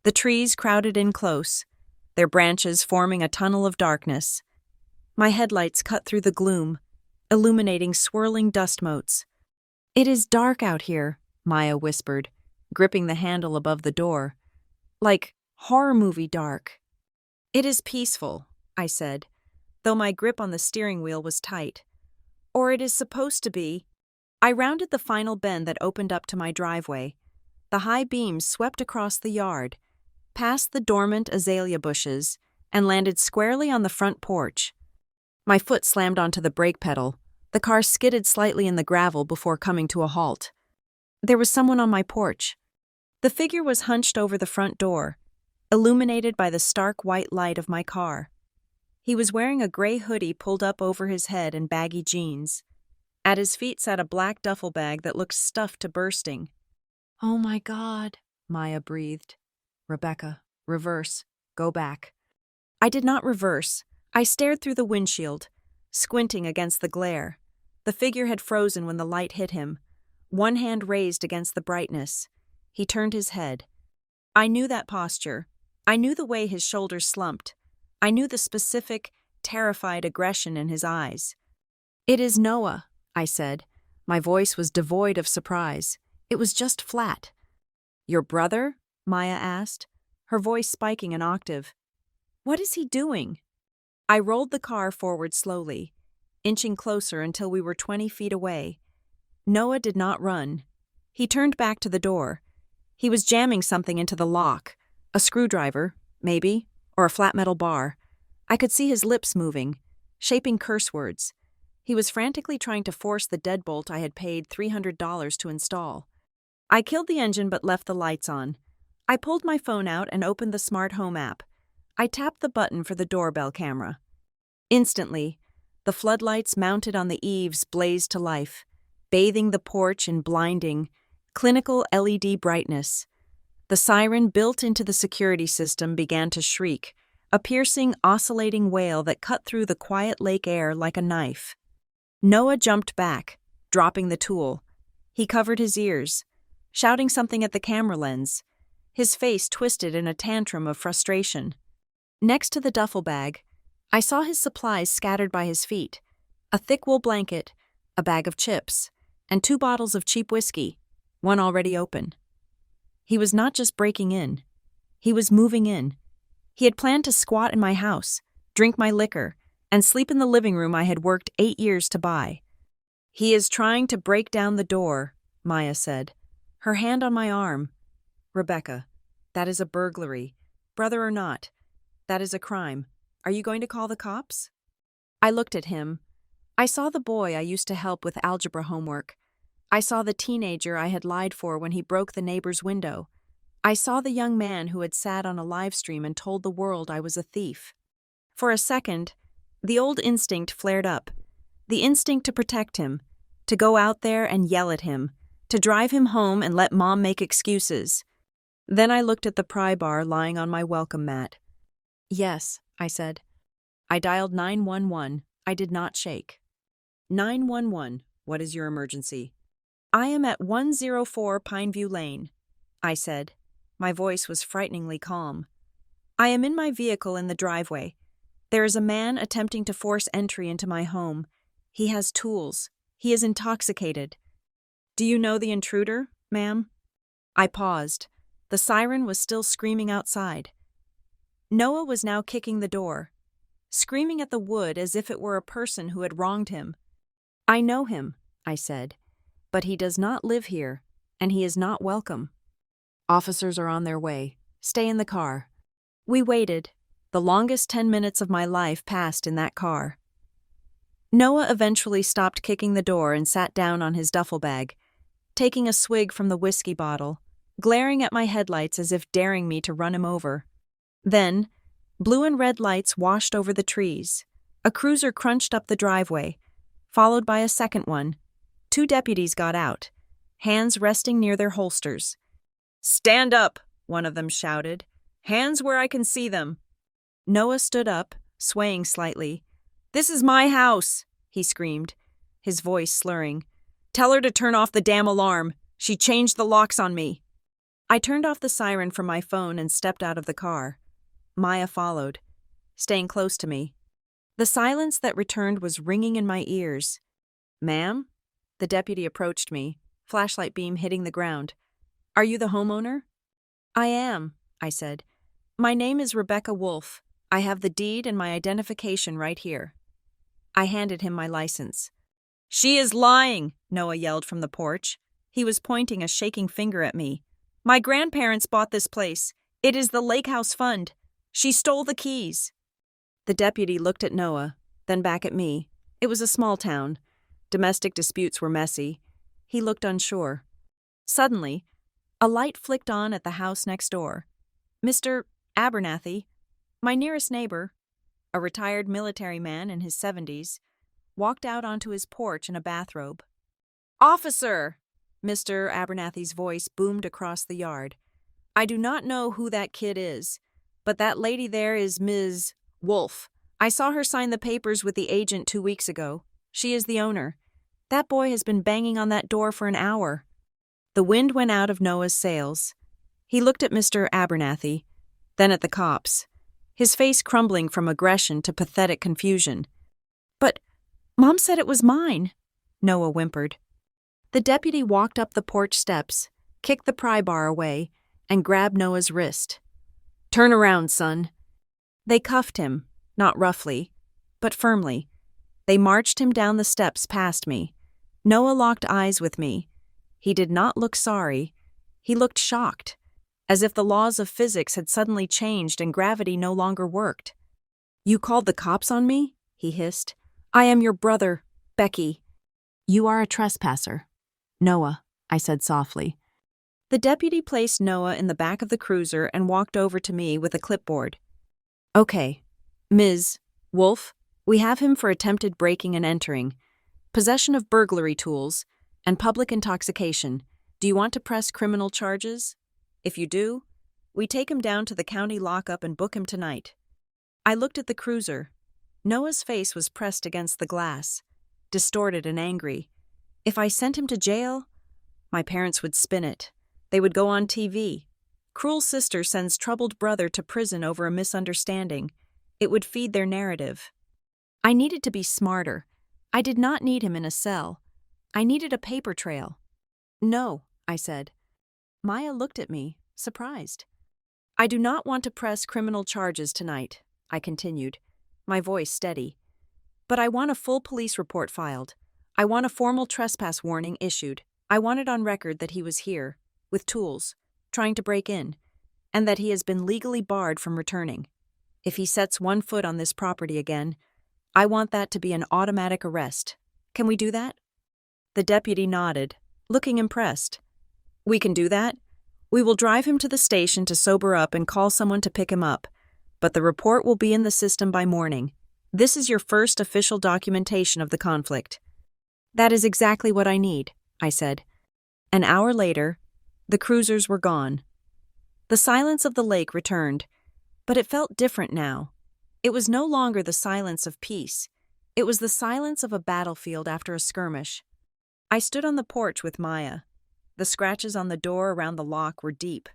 The trees crowded in close, their branches forming a tunnel of darkness. My headlights cut through the gloom, illuminating swirling dust motes. "It is dark out here," Maya whispered, gripping the handle above the door. "Like horror movie dark." "It is peaceful," I said, though my grip on the steering wheel was tight. "Or it is supposed to be." I rounded the final bend that opened up to my driveway. The high beams swept across the yard, past the dormant azalea bushes, and landed squarely on the front porch. My foot slammed onto the brake pedal. The car skidded slightly in the gravel before coming to a halt. There was someone on my porch. The figure was hunched over the front door, illuminated by the stark white light of my car. He was wearing a gray hoodie pulled up over his head and baggy jeans. At his feet sat a black duffel bag that looked stuffed to bursting. "Oh my God," Maya breathed. "Rebecca, reverse. Go back." I did not reverse. I stared through the windshield, squinting against the glare. The figure had frozen when the light hit him, one hand raised against the brightness. He turned his head. I knew that posture. I knew the way his shoulders slumped. I knew the specific, terrified aggression in his eyes. "It is Noah," I said. My voice was devoid of surprise. It was just flat. "Your brother?" Maya asked, her voice spiking an octave. "What is he doing?" I rolled the car forward slowly, inching closer until we were 20 feet away. Noah did not run. He turned back to the door. He was jamming something into the lock, a screwdriver, maybe, or a flat metal bar. I could see his lips moving, shaping curse words. He was frantically trying to force the deadbolt I had paid $300 to install. I killed the engine but left the lights on. I pulled my phone out and opened the smart home app. I tapped the button for the doorbell camera. Instantly, the floodlights mounted on the eaves blazed to life, bathing the porch in blinding, clinical LED brightness. The siren built into the security system began to shriek, a piercing, oscillating wail that cut through the quiet lake air like a knife. Noah jumped back, dropping the tool. He covered his ears, shouting something at the camera lens, his face twisted in a tantrum of frustration. Next to the duffel bag, I saw his supplies scattered by his feet, a thick wool blanket, a bag of chips, and 2 bottles of cheap whiskey, one already open. He was not just breaking in. He was moving in. He had planned to squat in my house, drink my liquor, and sleep in the living room I had worked 8 years to buy. "He is trying to break down the door," Maya said, her hand on my arm. "Rebecca, that is a burglary. Brother or not, that is a crime. Are you going to call the cops?" I looked at him. I saw the boy I used to help with algebra homework. I saw the teenager I had lied for when he broke the neighbor's window. I saw the young man who had sat on a live stream and told the world I was a thief. For a second, the old instinct flared up. The instinct to protect him, to go out there and yell at him, to drive him home and let Mom make excuses. Then I looked at the pry bar lying on my welcome mat. "Yes," I said. I dialed 911. I did not shake. 911, what is your emergency?" "I am at 104 Pineview Lane," I said. My voice was frighteningly calm. "I am in my vehicle in the driveway. There is a man attempting to force entry into my home. He has tools. He is intoxicated." "Do you know the intruder, ma'am?" I paused. The siren was still screaming outside. Noah was now kicking the door, screaming at the wood as if it were a person who had wronged him. "I know him," I said, "but he does not live here, and he is not welcome." "Officers are on their way. Stay in the car." We waited. The longest 10 minutes of my life passed in that car. Noah eventually stopped kicking the door and sat down on his duffel bag, taking a swig from the whiskey bottle, glaring at my headlights as if daring me to run him over. Then, blue and red lights washed over the trees. A cruiser crunched up the driveway, followed by a second one. 2 deputies got out, hands resting near their holsters. "Stand up," one of them shouted. "Hands where I can see them." Noah stood up, swaying slightly. "This is my house," he screamed, his voice slurring. Tell her to turn off the damn alarm. She changed the locks on me. I turned off the siren from my phone and stepped out of the car. Maya followed, staying close to me. The silence that returned was ringing in my ears. Ma'am? The deputy approached me, flashlight beam hitting the ground. Are you the homeowner? I am, I said. My name is Rebecca Wolf. I have the deed and my identification right here. I handed him my license. She is lying, Noah yelled from the porch. He was pointing a shaking finger at me. My grandparents bought this place. It is the Lakehouse Fund. She stole the keys. The deputy looked at Noah, then back at me. It was a small town. Domestic disputes were messy. He looked unsure. Suddenly, a light flicked on at the house next door. Mr. Abernathy, my nearest neighbor, a retired military man in his 70s, walked out onto his porch in a bathrobe. Officer! Mr. Abernathy's voice boomed across the yard. I do not know who that kid is, but that lady there is Ms. Wolf. I saw her sign the papers with the agent 2 weeks ago. She is the owner. That boy has been banging on that door for an hour. The wind went out of Noah's sails. He looked at Mr. Abernathy, then at the cops, his face crumbling from aggression to pathetic confusion. But Mom said it was mine, Noah whimpered. The deputy walked up the porch steps, kicked the pry bar away, and grabbed Noah's wrist. Turn around, son. They cuffed him, not roughly, but firmly. They marched him down the steps past me. Noah locked eyes with me. He did not look sorry. He looked shocked, as if the laws of physics had suddenly changed and gravity no longer worked. You called the cops on me? He hissed. I am your brother, Becky. You are a trespasser. Noah, I said softly. The deputy placed Noah in the back of the cruiser and walked over to me with a clipboard. Okay, Ms. Wolf, we have him for attempted breaking and entering, possession of burglary tools, and public intoxication. Do you want to press criminal charges? If you do, we take him down to the county lockup and book him tonight. I looked at the cruiser. Noah's face was pressed against the glass, distorted and angry. If I sent him to jail, my parents would spin it. They would go on TV. Cruel sister sends troubled brother to prison over a misunderstanding. It would feed their narrative. I needed to be smarter. I did not need him in a cell. I needed a paper trail. No, I said. Maya looked at me, surprised. I do not want to press criminal charges tonight, I continued, my voice steady. But I want a full police report filed. I want a formal trespass warning issued. I want it on record that he was here, with tools, trying to break in, and that he has been legally barred from returning. If he sets one foot on this property again, I want that to be an automatic arrest. Can we do that? The deputy nodded, looking impressed. We can do that. We will drive him to the station to sober up and call someone to pick him up, but the report will be in the system by morning. This is your first official documentation of the conflict. That is exactly what I need, I said. An hour later, the cruisers were gone. The silence of the lake returned, but it felt different now. It was no longer the silence of peace. It was the silence of a battlefield after a skirmish. I stood on the porch with Maya. The scratches on the door around the lock were deep,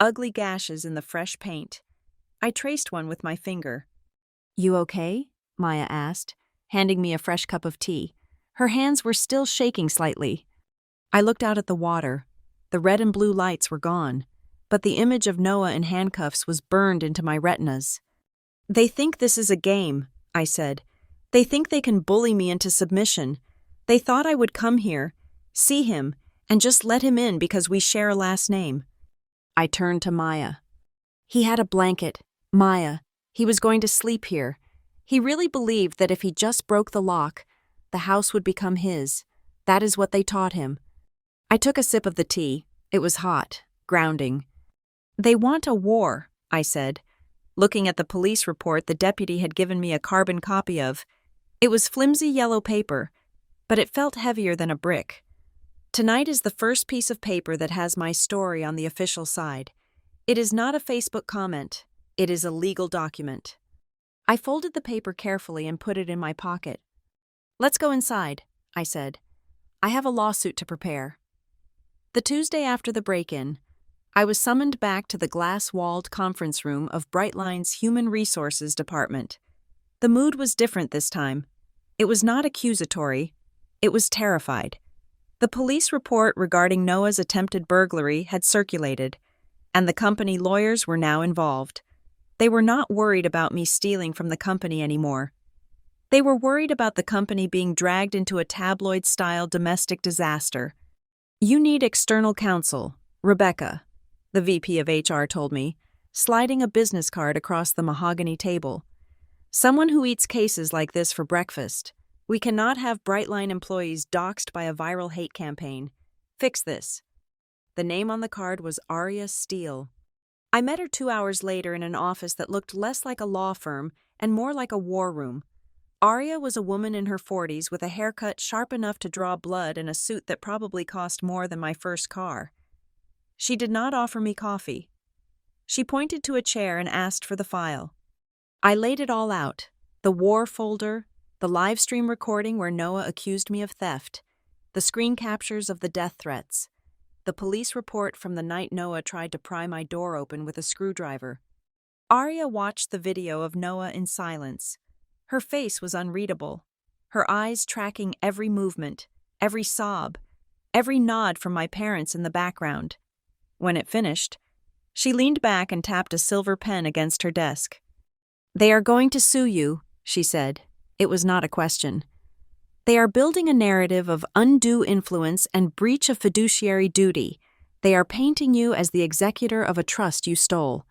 ugly gashes in the fresh paint. I traced one with my finger. You okay? Maya asked, handing me a fresh cup of tea. Her hands were still shaking slightly. I looked out at the water. The red and blue lights were gone, but the image of Noah in handcuffs was burned into my retinas. They think this is a game, I said. They think they can bully me into submission. They thought I would come here, see him, and just let him in because we share a last name. I turned to Maya. He had a blanket. Maya. He was going to sleep here. He really believed that if he just broke the lock, the house would become his. That is what they taught him. I took a sip of the tea. It was hot, grounding. They want a war, I said, looking at the police report the deputy had given me a carbon copy of. It was flimsy yellow paper, but it felt heavier than a brick. Tonight is the first piece of paper that has my story on the official side. It is not a Facebook comment. It is a legal document. I folded the paper carefully and put it in my pocket. Let's go inside, I said. I have a lawsuit to prepare. The Tuesday after the break-in, I was summoned back to the glass-walled conference room of Brightline's Human Resources Department. The mood was different this time. It was not accusatory. It was terrified. The police report regarding Noah's attempted burglary had circulated, and the company lawyers were now involved. They were not worried about me stealing from the company anymore. They were worried about the company being dragged into a tabloid-style domestic disaster. "You need external counsel, Rebecca," the VP of HR told me, sliding a business card across the mahogany table. "Someone who eats cases like this for breakfast. We cannot have Brightline employees doxxed by a viral hate campaign. Fix this." The name on the card was Aria Steele. I met her 2 hours later in an office that looked less like a law firm and more like a war room. Aria was a woman in her 40s with a haircut sharp enough to draw blood and a suit that probably cost more than my first car. She did not offer me coffee. She pointed to a chair and asked for the file. I laid it all out: the war folder, the live stream recording where Noah accused me of theft, the screen captures of the death threats, the police report from the night Noah tried to pry my door open with a screwdriver. Aria watched the video of Noah in silence. Her face was unreadable, her eyes tracking every movement, every sob, every nod from my parents in the background. When it finished, she leaned back and tapped a silver pen against her desk. "They are going to sue you," she said. It was not a question. "They are building a narrative of undue influence and breach of fiduciary duty. They are painting you as the executor of a trust you stole.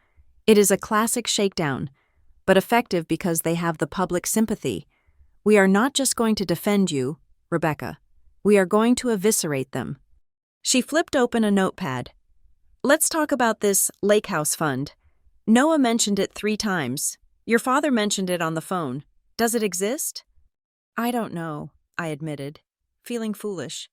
It is a classic shakedown, but effective because they have the public sympathy. We are not just going to defend you, Rebecca. We are going to eviscerate them." She flipped open a notepad. "Let's talk about this lakehouse fund. Noah mentioned it 3 times. Your father mentioned it on the phone. Does it exist?" "I don't know," I admitted, feeling foolish.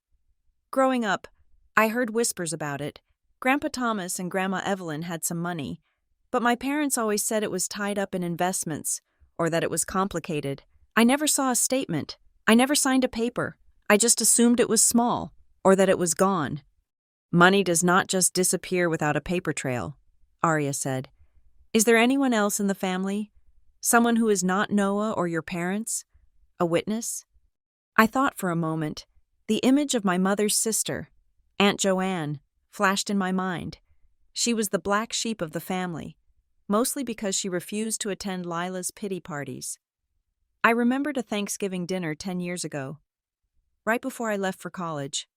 Growing up, I heard whispers about it. Grandpa Thomas and Grandma Evelyn had some money, but my parents always said it was tied up in investments, or that it was complicated. I never saw a statement. I never signed a paper. I just assumed it was small, or that it was gone. "Money does not just disappear without a paper trail," Aria said. "Is there anyone else in the family? Someone who is not Noah or your parents? A witness?" I thought for a moment. The image of my mother's sister, Aunt Joanne, flashed in my mind. She was the black sheep of the family, mostly because she refused to attend Lila's pity parties. I remembered a Thanksgiving dinner 10 years ago, right before I left for college.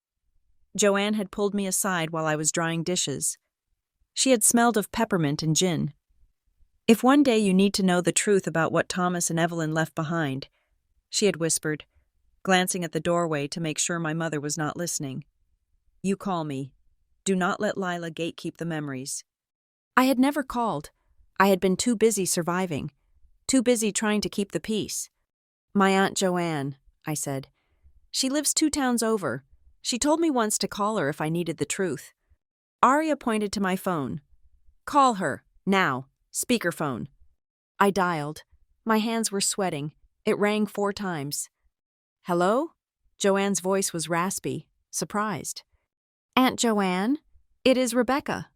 Joanne had pulled me aside while I was drying dishes. She had smelled of peppermint and gin. "If one day you need to know the truth about what Thomas and Evelyn left behind," she had whispered, glancing at the doorway to make sure my mother was not listening, "you call me. Do not let Lila gatekeep the memories." I had never called. I had been too busy surviving, too busy trying to keep the peace. "My Aunt Joanne," I said. "She lives 2 towns over. She told me once to call her if I needed the truth." Aria pointed to my phone. "Call her, now. Speakerphone." I dialed. My hands were sweating. It rang 4 times. "Hello?" Joanne's voice was raspy, surprised. "Aunt Joanne? It is Rebecca."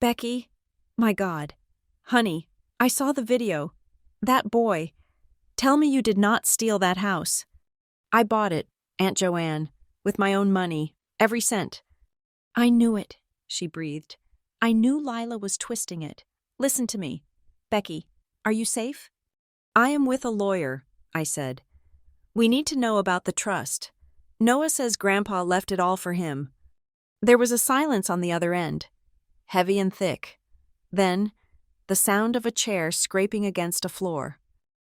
"Becky? My God. Honey, I saw the video. That boy. Tell me you did not steal that house." "I bought it, Aunt Joanne, with my own money, every cent." "I knew it," she breathed. "I knew Lila was twisting it. Listen to me. Becky, are you safe?" "I am with a lawyer," I said. "We need to know about the trust. Noah says Grandpa left it all for him." There was a silence on the other end, heavy and thick. Then, the sound of a chair scraping against a floor.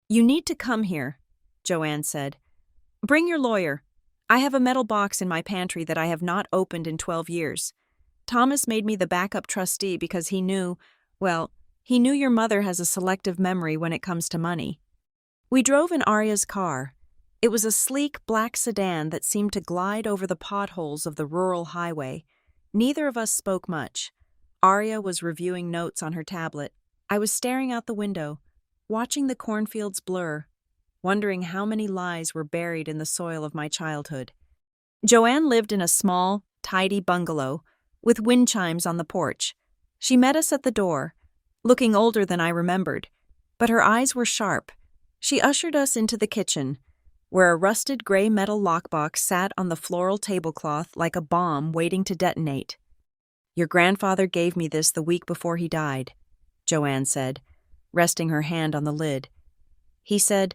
"You need to come here," Joanne said. "Bring your lawyer. I have a metal box in my pantry that I have not opened in 12 years. Thomas made me the backup trustee because he knew your mother has a selective memory when it comes to money." We drove in Aria's car. It was a sleek black sedan that seemed to glide over the potholes of the rural highway. Neither of us spoke much. Aria was reviewing notes on her tablet. I was staring out the window, watching the cornfields blur, wondering how many lies were buried in the soil of my childhood. Joanne lived in a small, tidy bungalow with wind chimes on the porch. She met us at the door, looking older than I remembered, but her eyes were sharp. She ushered us into the kitchen, where a rusted gray metal lockbox sat on the floral tablecloth like a bomb waiting to detonate. "Your grandfather gave me this the week before he died," Joanne said, resting her hand on the lid. "He said,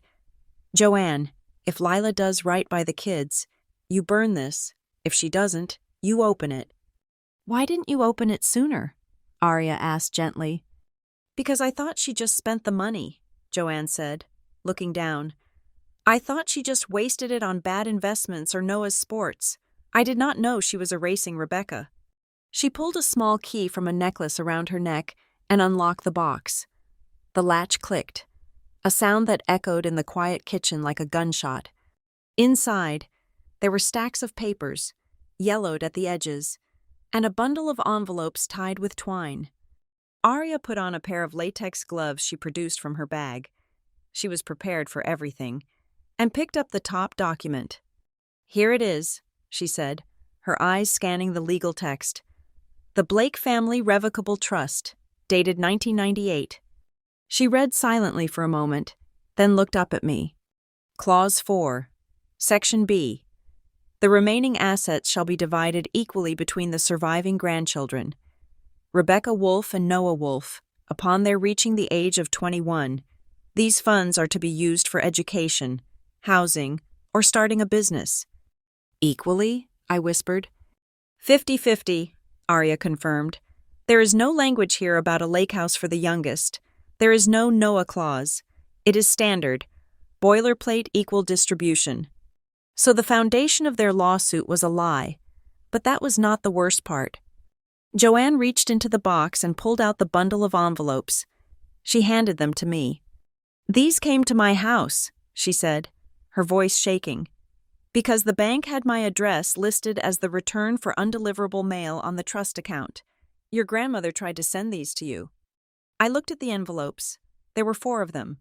'Joanne, if Lila does right by the kids, you burn this. If she doesn't, you open it.'" "Why didn't you open it sooner?" Arya asked gently. "Because I thought she just spent the money," Joanne said, looking down. "I thought she just wasted it on bad investments or Noah's sports. I did not know she was erasing Rebecca." She pulled a small key from a necklace around her neck and unlocked the box. The latch clicked, a sound that echoed in the quiet kitchen like a gunshot. Inside, there were stacks of papers, yellowed at the edges, and a bundle of envelopes tied with twine. Arya put on a pair of latex gloves she produced from her bag. She was prepared for everything, and picked up the top document. "Here it is," she said, her eyes scanning the legal text. "The Blake Family Revocable Trust, dated 1998. She read silently for a moment, then looked up at me. "Clause 4, Section B. The remaining assets shall be divided equally between the surviving grandchildren, Rebecca Wolfe and Noah Wolfe, upon their reaching the age of 21. These funds are to be used for education, housing, or starting a business." "Equally?" I whispered. 50-50, Arya confirmed. "There is no language here about a lakehouse for the youngest. There is no Noah clause. It is standard. Boilerplate equal distribution." So the foundation of their lawsuit was a lie. But that was not the worst part. Joanne reached into the box and pulled out the bundle of envelopes. She handed them to me. "These came to my house," she said, her voice shaking, "because the bank had my address listed as the return for undeliverable mail on the trust account. Your grandmother tried to send these to you." I looked at the envelopes. There were 4 of them.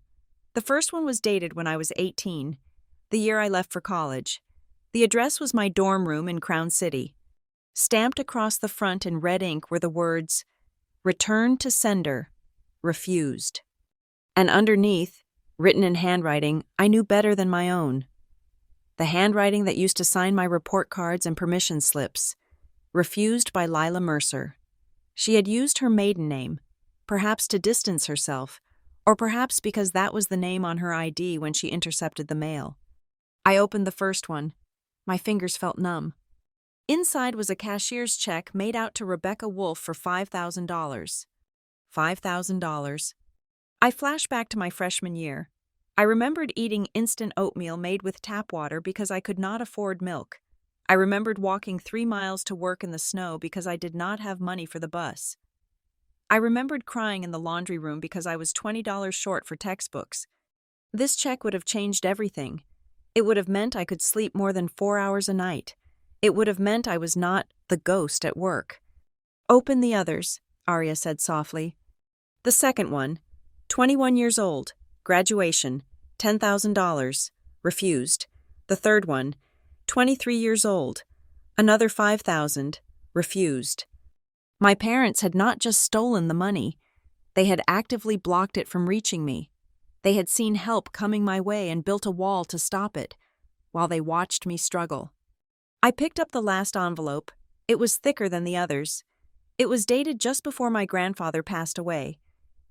The first one was dated when I was 18, the year I left for college. The address was my dorm room in Crown City. Stamped across the front in red ink were the words, "Return to sender, refused." And underneath, written in handwriting I knew better than my own. The handwriting that used to sign my report cards and permission slips. "Refused by Lila Mercer." She had used her maiden name, perhaps to distance herself, or perhaps because that was the name on her ID when she intercepted the mail. I opened the first one. My fingers felt numb. Inside was a cashier's check made out to Rebecca Wolfe for $5,000. $5,000. I flashed back to my freshman year. I remembered eating instant oatmeal made with tap water because I could not afford milk. I remembered walking 3 miles to work in the snow because I did not have money for the bus. I remembered crying in the laundry room because I was $20 short for textbooks. This check would have changed everything. It would have meant I could sleep more than 4 hours a night. It would have meant I was not the ghost at work. "Open the others," Arya said softly. The second one, 21 years old, graduation, $10,000, refused. The third one, 23 years old, another $5,000, refused. My parents had not just stolen the money, they had actively blocked it from reaching me. They had seen help coming my way and built a wall to stop it, while they watched me struggle. I picked up the last envelope. It was thicker than the others. It was dated just before my grandfather passed away.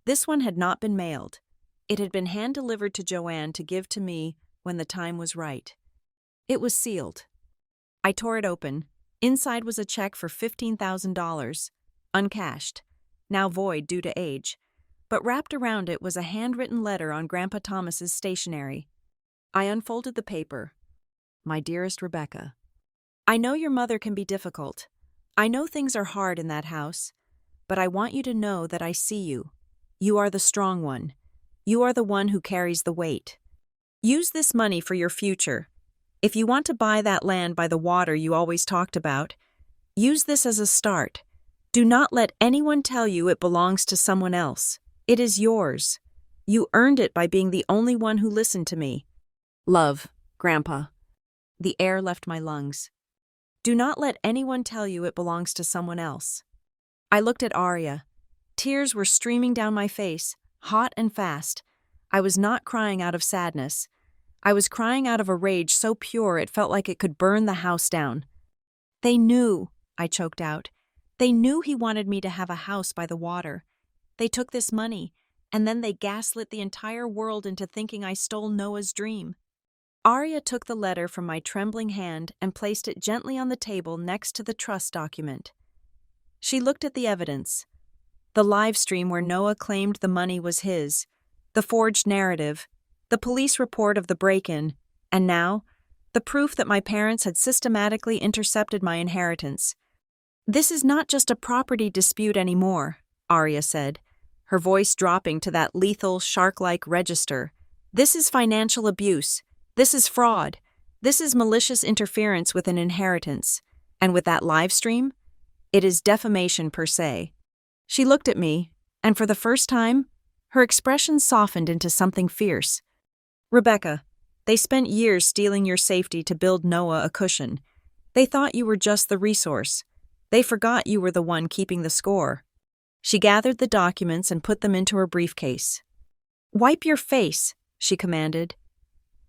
This one had not been mailed. It had been hand-delivered to Joanne to give to me when the time was right. It was sealed. I tore it open. Inside was a check for $15,000, uncashed, now void due to age. But wrapped around it was a handwritten letter on Grandpa Thomas's stationery. I unfolded the paper. "My dearest Rebecca, I know your mother can be difficult. I know things are hard in that house. But I want you to know that I see you. You are the strong one. You are the one who carries the weight. Use this money for your future. If you want to buy that land by the water you always talked about, use this as a start. Do not let anyone tell you it belongs to someone else. It is yours. You earned it by being the only one who listened to me. Love, Grandpa." The air left my lungs. Do not let anyone tell you it belongs to someone else. I looked at Arya. Tears were streaming down my face, hot and fast. I was not crying out of sadness. I was crying out of a rage so pure it felt like it could burn the house down. They knew, I choked out. They knew he wanted me to have a house by the water. They took this money, and then they gaslit the entire world into thinking I stole Noah's dream. Arya took the letter from my trembling hand and placed it gently on the table next to the trust document. She looked at the evidence. The live stream where Noah claimed the money was his, the forged narrative, the police report of the break-in, and now, the proof that my parents had systematically intercepted my inheritance. This is not just a property dispute anymore, Arya said, her voice dropping to that lethal, shark-like register. This is financial abuse. This is fraud. This is malicious interference with an inheritance. And with that live stream, it is defamation per se. She looked at me, and for the first time, her expression softened into something fierce. Rebecca, they spent years stealing your safety to build Noah a cushion. They thought you were just the resource. They forgot you were the one keeping the score. She gathered the documents and put them into her briefcase. Wipe your face, she commanded.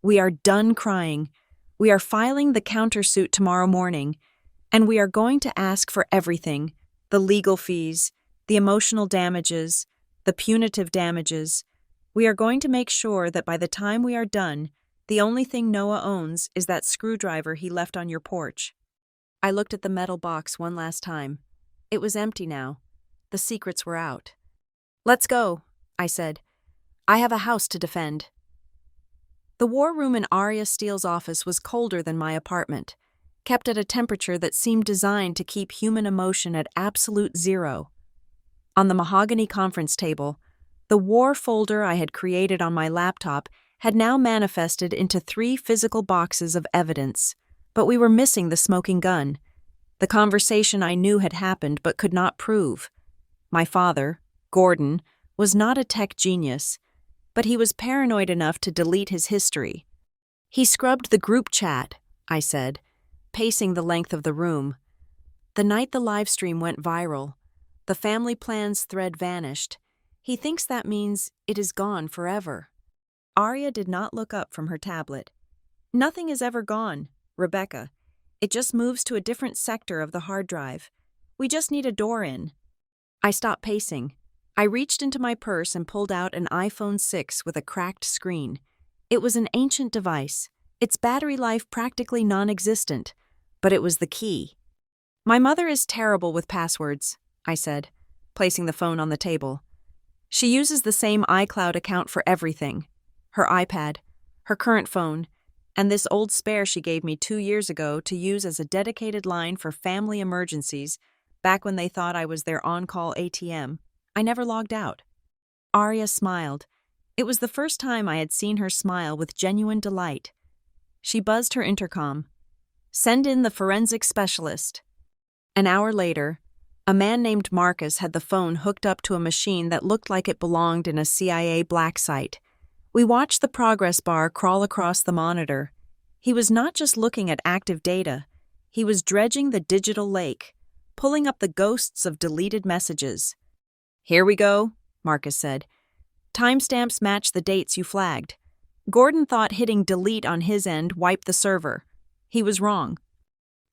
We are done crying. We are filing the countersuit tomorrow morning, and we are going to ask for everything, the legal fees, the emotional damages, the punitive damages. We are going to make sure that by the time we are done, the only thing Noah owns is that screwdriver he left on your porch. I looked at the metal box one last time. It was empty now. The secrets were out. Let's go, I said. I have a house to defend. The war room in Arya Steele's office was colder than my apartment, kept at a temperature that seemed designed to keep human emotion at absolute zero. On the mahogany conference table, the war folder I had created on my laptop had now manifested into 3 physical boxes of evidence, but we were missing the smoking gun, the conversation I knew had happened but could not prove. My father, Gordon, was not a tech genius, but he was paranoid enough to delete his history. He scrubbed the group chat, I said, pacing the length of the room. The night the live stream went viral, the family plans thread vanished. He thinks that means it is gone forever. Arya did not look up from her tablet. Nothing is ever gone, Rebecca. It just moves to a different sector of the hard drive. We just need a door in. I stopped pacing. I reached into my purse and pulled out an iPhone 6 with a cracked screen. It was an ancient device, its battery life practically non-existent, but it was the key. My mother is terrible with passwords, I said, placing the phone on the table. She uses the same iCloud account for everything. Her iPad, her current phone, and this old spare she gave me 2 years ago to use as a dedicated line for family emergencies back when they thought I was their on-call ATM. I never logged out. Arya smiled. It was the first time I had seen her smile with genuine delight. She buzzed her intercom. Send in the forensic specialist. An hour later, a man named Marcus had the phone hooked up to a machine that looked like it belonged in a CIA black site. We watched the progress bar crawl across the monitor. He was not just looking at active data. He was dredging the digital lake, pulling up the ghosts of deleted messages. Here we go, Marcus said. Timestamps match the dates you flagged. Gordon thought hitting delete on his end wiped the server. He was wrong.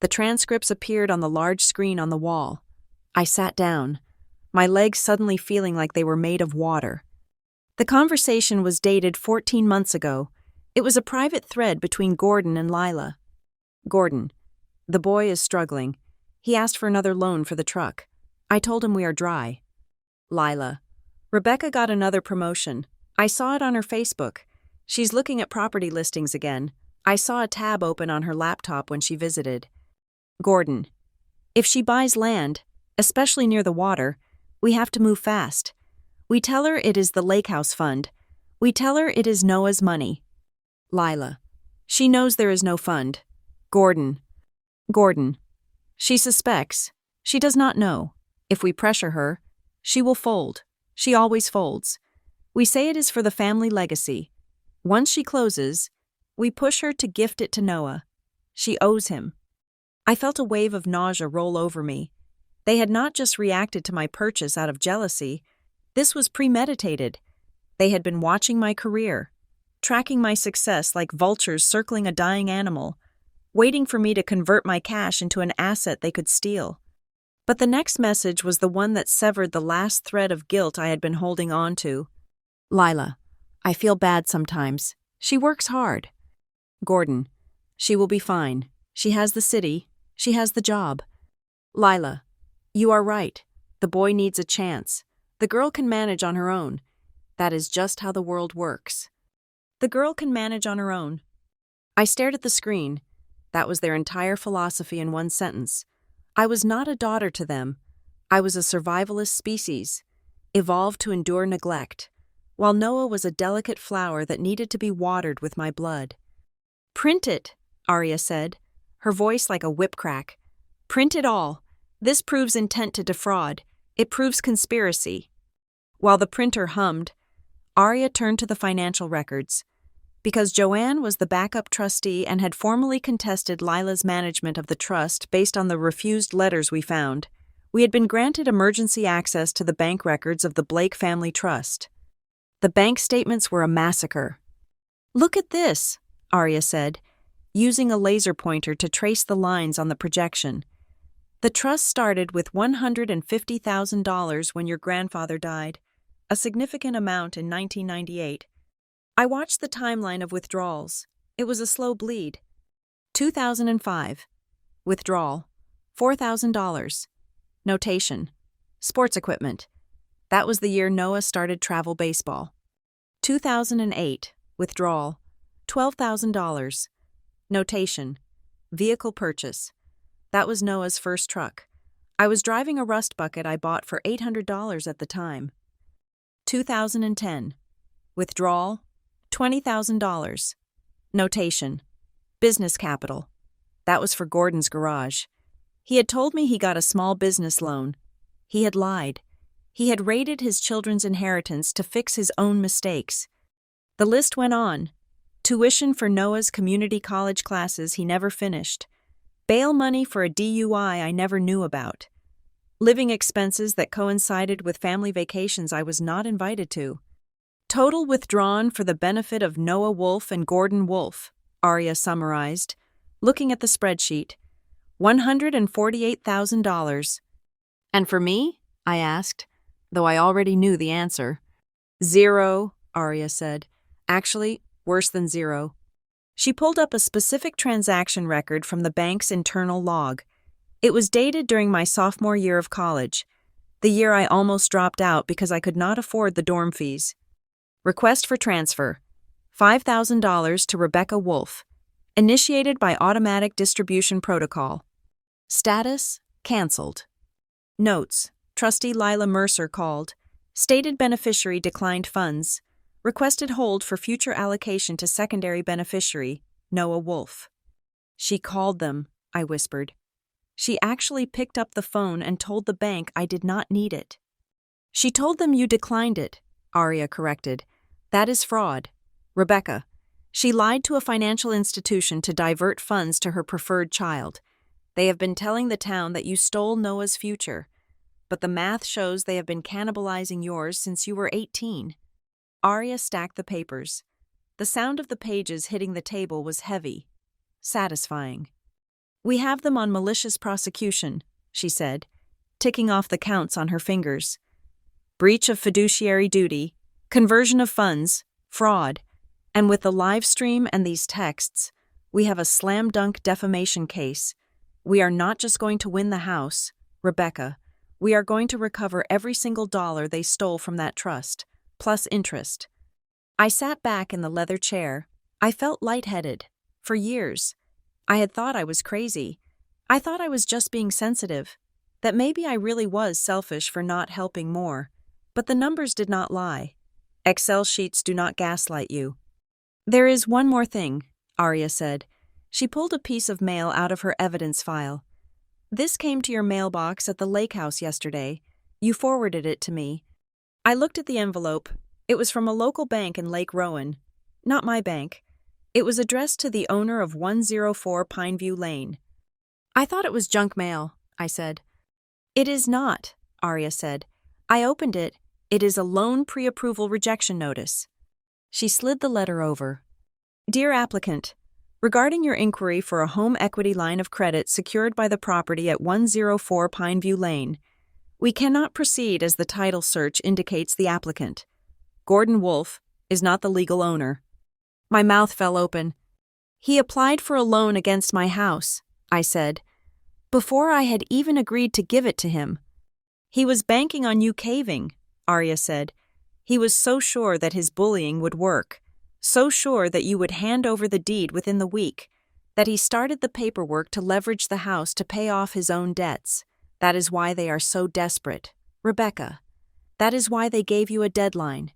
The transcripts appeared on the large screen on the wall. I sat down, my legs suddenly feeling like they were made of water. The conversation was dated 14 months ago. It was a private thread between Gordon and Lila. Gordon, the boy is struggling. He asked for another loan for the truck. I told him we are dry. Lila, Rebecca got another promotion. I saw it on her Facebook. She's looking at property listings again. I saw a tab open on her laptop when she visited. Gordon, if she buys land, especially near the water, we have to move fast. We tell her it is the lakehouse fund. We tell her it is Noah's money. Lila, she knows there is no fund. Gordon, she suspects. She does not know. If we pressure her, she will fold. She always folds. We say it is for the family legacy. Once she closes, we push her to gift it to Noah. She owes him. I felt a wave of nausea roll over me. They had not just reacted to my purchase out of jealousy. This was premeditated. They had been watching my career, tracking my success like vultures circling a dying animal, waiting for me to convert my cash into an asset they could steal. But the next message was the one that severed the last thread of guilt I had been holding on to. Lila, I feel bad sometimes. She works hard. Gordon, she will be fine. She has the city. She has the job. Lila, you are right. The boy needs a chance. The girl can manage on her own. That is just how the world works. The girl can manage on her own. I stared at the screen. That was their entire philosophy in one sentence. I was not a daughter to them. I was a survivalist species, evolved to endure neglect, while Noah was a delicate flower that needed to be watered with my blood. Print it, Arya said, her voice like a whip crack. Print it all. This proves intent to defraud. It proves conspiracy. While the printer hummed, Arya turned to the financial records. Because Joanne was the backup trustee and had formally contested Lila's management of the trust based on the refused letters we found, we had been granted emergency access to the bank records of the Blake Family Trust. The bank statements were a massacre. Look at this, Arya said, using a laser pointer to trace the lines on the projection. The trust started with $150,000 when your grandfather died, a significant amount in 1998. I watched the timeline of withdrawals. It was a slow bleed. 2005. Withdrawal. $4,000. Notation. Sports equipment. That was the year Noah started travel baseball. 2008. Withdrawal. $12,000. Notation. Vehicle purchase. That was Noah's first truck. I was driving a rust bucket I bought for $800 at the time. 2010. Withdrawal. $20,000. Notation. Business capital. That was for Gordon's garage. He had told me he got a small business loan. He had lied. He had raided his children's inheritance to fix his own mistakes. The list went on. Tuition for Noah's community college classes he never finished. Bail money for a DUI I never knew about. Living expenses that coincided with family vacations I was not invited to. Total withdrawn for the benefit of Noah Wolf and Gordon Wolf, Arya summarized, looking at the spreadsheet. $148,000. And for me? I asked, though I already knew the answer. Zero, Arya said. Actually, worse than zero. She pulled up a specific transaction record from the bank's internal log. It was dated during my sophomore year of college, the year I almost dropped out because I could not afford the dorm fees. Request for transfer. $5,000 to Rebecca Wolf. Initiated by automatic distribution protocol. Status: canceled. Notes: Trustee Lila Mercer called. Stated beneficiary declined funds. Requested hold for future allocation to secondary beneficiary, Noah Wolf. She called them, I whispered. She actually picked up the phone and told the bank I did not need it. She told them you declined it, Arya corrected. That is fraud. Rebecca. She lied to a financial institution to divert funds to her preferred child. They have been telling the town that you stole Noah's future, but the math shows they have been cannibalizing yours since you were 18. Arya stacked the papers. The sound of the pages hitting the table was heavy, satisfying. We have them on malicious prosecution, she said, ticking off the counts on her fingers. Breach of fiduciary duty, conversion of funds, fraud, and with the live stream and these texts, we have a slam-dunk defamation case. We are not just going to win the house, Rebecca. We are going to recover every single dollar they stole from that trust, plus interest. I sat back in the leather chair. I felt lightheaded. For years, I had thought I was crazy. I thought I was just being sensitive, that maybe I really was selfish for not helping more. But the numbers did not lie. Excel sheets do not gaslight you. There is one more thing, Arya said. She pulled a piece of mail out of her evidence file. This came to your mailbox at the lakehouse yesterday. You forwarded it to me. I looked at the envelope. It was from a local bank in Lake Rowan. Not my bank. It was addressed to the owner of 104 Pineview Lane. I thought it was junk mail, I said. It is not, Arya said. I opened it. It is a loan pre-approval rejection notice. She slid the letter over. Dear applicant, regarding your inquiry for a home equity line of credit secured by the property at 104 Pineview Lane, we cannot proceed as the title search indicates the applicant, Gordon Wolfe, is not the legal owner. My mouth fell open. He applied for a loan against my house, I said, before I had even agreed to give it to him. He was banking on you caving, Arya said. He was so sure that his bullying would work, so sure that you would hand over the deed within the week, that he started the paperwork to leverage the house to pay off his own debts. That is why they are so desperate. Rebecca, that is why they gave you a deadline.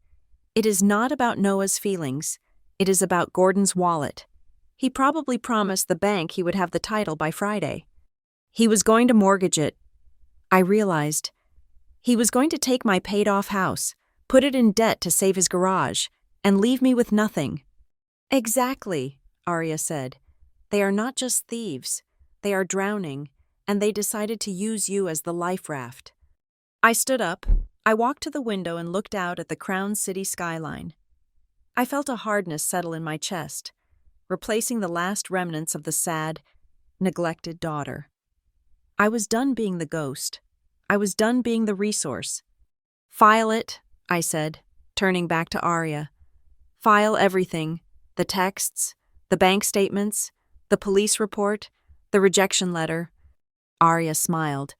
It is not about Noah's feelings. It is about Gordon's wallet. He probably promised the bank he would have the title by Friday. He was going to mortgage it. I realized. He was going to take my paid-off house, put it in debt to save his garage, and leave me with nothing. Exactly, Arya said. They are not just thieves. They are drowning, and they decided to use you as the life raft. I stood up. I walked to the window and looked out at the Crown City skyline. I felt a hardness settle in my chest, replacing the last remnants of the sad, neglected daughter. I was done being the ghost. I was done being the resource. File it, I said, turning back to Arya. File everything, the texts, the bank statements, the police report, the rejection letter. Arya smiled,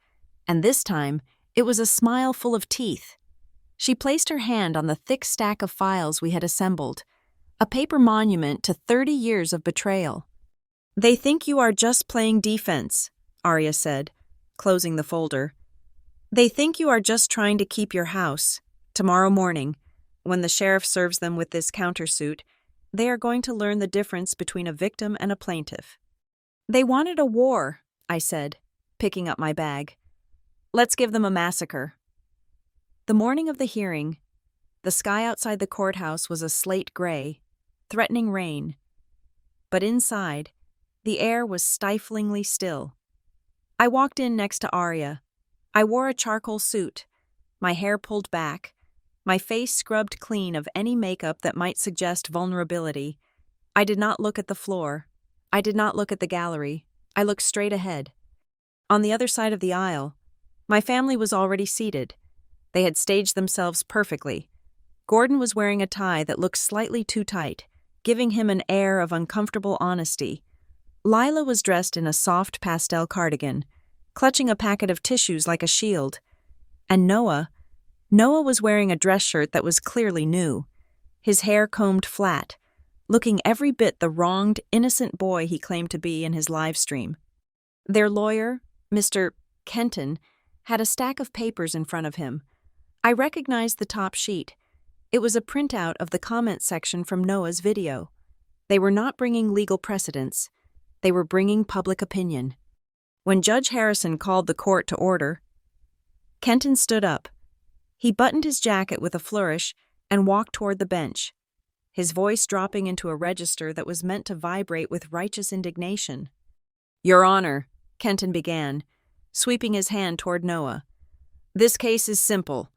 and this time it was a smile full of teeth. She placed her hand on the thick stack of files we had assembled, a paper monument to 30 years of betrayal. They think you are just playing defense, Arya said, closing the folder. They think you are just trying to keep your house. Tomorrow morning, when the sheriff serves them with this countersuit, they are going to learn the difference between a victim and a plaintiff. They wanted a war, I said, picking up my bag. Let's give them a massacre. The morning of the hearing, the sky outside the courthouse was a slate gray, threatening rain. But inside, the air was stiflingly still. I walked in next to Arya. I wore a charcoal suit, my hair pulled back, my face scrubbed clean of any makeup that might suggest vulnerability. I did not look at the floor. I did not look at the gallery. I looked straight ahead. On the other side of the aisle, my family was already seated. They had staged themselves perfectly. Gordon was wearing a tie that looked slightly too tight, giving him an air of uncomfortable honesty. Lila was dressed in a soft pastel cardigan, clutching a packet of tissues like a shield. And Noah was wearing a dress shirt that was clearly new, his hair combed flat, looking every bit the wronged, innocent boy he claimed to be in his live stream. Their lawyer, Mr. Kenton, had a stack of papers in front of him. I recognized the top sheet. It was a printout of the comment section from Noah's video. They were not bringing legal precedents. They were bringing public opinion. When Judge Harrison called the court to order, Kenton stood up. He buttoned his jacket with a flourish and walked toward the bench, his voice dropping into a register that was meant to vibrate with righteous indignation. Your Honor, Kenton began, sweeping his hand toward Noah. This case is simple.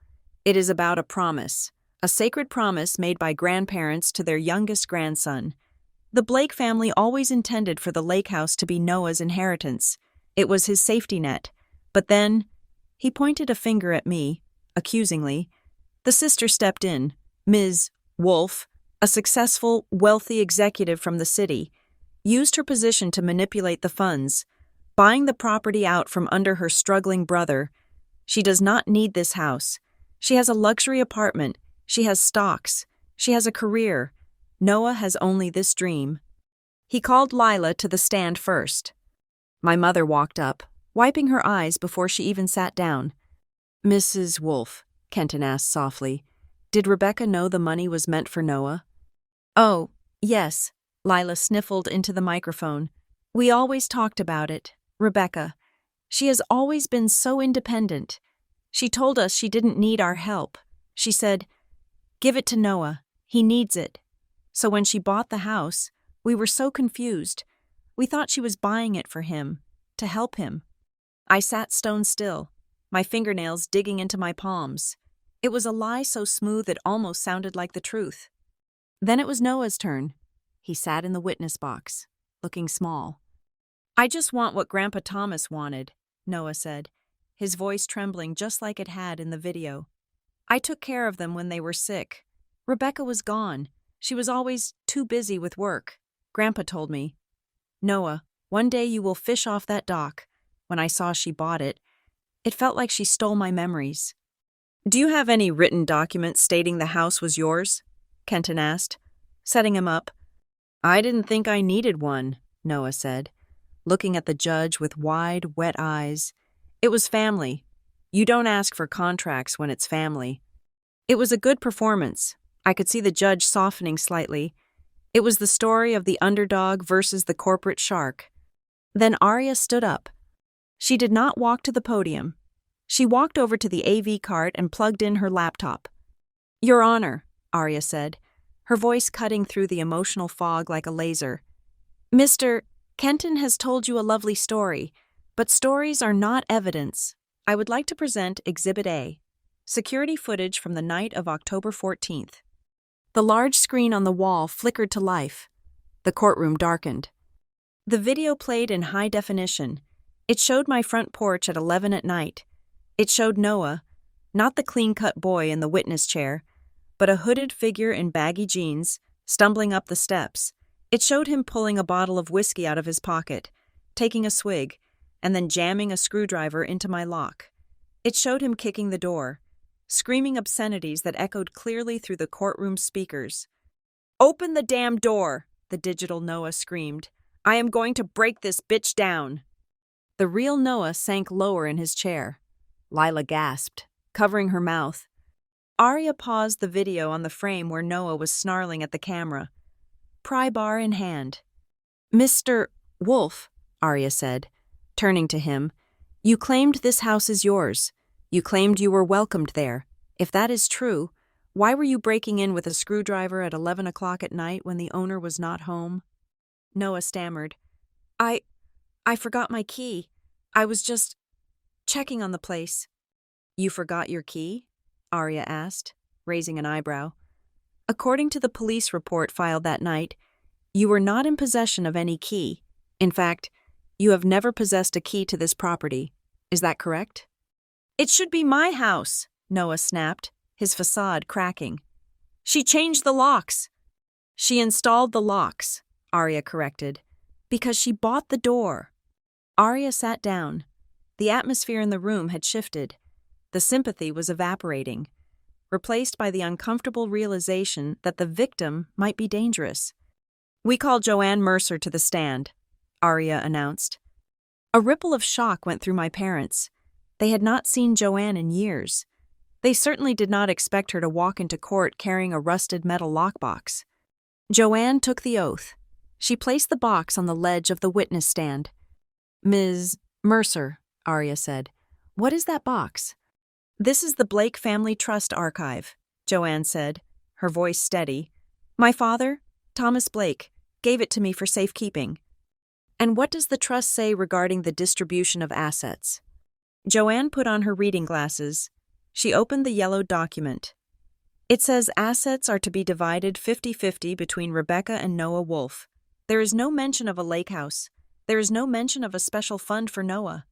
It is about a promise, a sacred promise made by grandparents to their youngest grandson. The Blake family always intended for the lakehouse to be Noah's inheritance. It was his safety net. But then, he pointed a finger at me, accusingly. The sister stepped in, Ms. Wolfe, a successful, wealthy executive from the city, used her position to manipulate the funds, buying the property out from under her struggling brother. She does not need this house. She has a luxury apartment. She has stocks. She has a career. Noah has only this dream. He called Lila to the stand first. My mother walked up, wiping her eyes before she even sat down. Mrs. Wolfe, Kenton asked softly, did Rebecca know the money was meant for Noah? Oh, yes, Lila sniffled into the microphone. We always talked about it, Rebecca. She has always been so independent. She told us she didn't need our help. She said, give it to Noah. He needs it. So when she bought the house, we were so confused. We thought she was buying it for him. to help him. I sat stone still, my fingernails digging into my palms. It was a lie so smooth it almost sounded like the truth. Then it was Noah's turn. He sat in the witness box, looking small. "I just want what Grandpa Thomas wanted," Noah said, his voice trembling just like it had in the video. "I took care of them when they were sick. Rebecca was gone. She was always too busy with work. Grandpa told me, 'Noah, one day you will fish off that dock.' When I saw she bought it, it felt like she stole my memories." "Do you have any written documents stating the house was yours?" Kenton asked, setting him up. "I didn't think I needed one," Noah said, looking at the judge with wide, wet eyes. "It was family. You don't ask for contracts when it's family." It was a good performance. I could see the judge softening slightly. It was the story of the underdog versus the corporate shark. Then Arya stood up. She did not walk to the podium. She walked over to the AV cart and plugged in her laptop. "Your Honor," Arya said, her voice cutting through the emotional fog like a laser. "Mr. Kenton has told you a lovely story, but stories are not evidence. I would like to present Exhibit A, security footage from the night of October 14th. The large screen on the wall flickered to life. The courtroom darkened. The video played in high definition. It showed my front porch at 11 at night. It showed Noah, not the clean-cut boy in the witness chair, but a hooded figure in baggy jeans, stumbling up the steps. It showed him pulling a bottle of whiskey out of his pocket, taking a swig, and then jamming a screwdriver into my lock. It showed him kicking the door, screaming obscenities that echoed clearly through the courtroom speakers. "Open the damn door," the digital Noah screamed. "I am going to break this bitch down." The real Noah sank lower in his chair. Lila gasped, covering her mouth. Arya paused the video on the frame where Noah was snarling at the camera, pry bar in hand. "Mr. Wolf," Arya said, turning to him, "you claimed this house is yours. You claimed you were welcomed there. If that is true, why were you breaking in with a screwdriver at 11 o'clock at night when the owner was not home?" Noah stammered. I forgot my key. I was just checking on the place." "You forgot your key?" Arya asked, raising an eyebrow. "According to the police report filed that night, you were not in possession of any key. In fact, you have never possessed a key to this property. Is that correct?" "It should be my house," Noah snapped, his facade cracking. "She changed the locks." "She installed the locks," Arya corrected, "because she bought the door." Arya sat down. The atmosphere in the room had shifted. The sympathy was evaporating, replaced by the uncomfortable realization that the victim might be dangerous. "We call Joanne Mercer to the stand," Arya announced. A ripple of shock went through my parents. They had not seen Joanne in years. They certainly did not expect her to walk into court carrying a rusted metal lockbox. Joanne took the oath. She placed the box on the ledge of the witness stand. "Ms. Mercer," Arya said, "what is that box?" "This is the Blake Family Trust Archive," Joanne said, her voice steady. "My father, Thomas Blake, gave it to me for safekeeping." "And what does the trust say regarding the distribution of assets?" Joanne put on her reading glasses. She opened the yellowed document. "It says assets are to be divided 50-50 between Rebecca and Noah Wolf. There is no mention of a lake house. There is no mention of a special fund for Noah."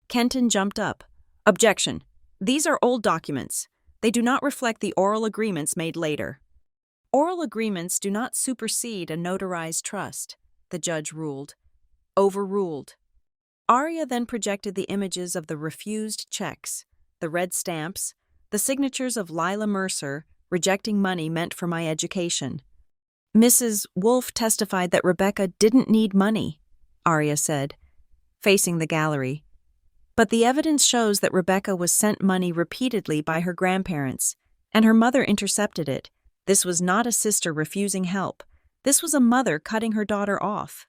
Kenton jumped up. "Objection. These are old documents. They do not reflect the oral agreements made later." "Oral agreements do not supersede a notarized trust," the judge ruled. Overruled. Arya then projected the images of the refused checks, the red stamps, the signatures of Lila Mercer rejecting money meant for my education. "Mrs. Wolf testified that Rebecca didn't need money," Arya said, facing the gallery. "But the evidence shows that Rebecca was sent money repeatedly by her grandparents, and her mother intercepted it. This was not a sister refusing help. This was a mother cutting her daughter off."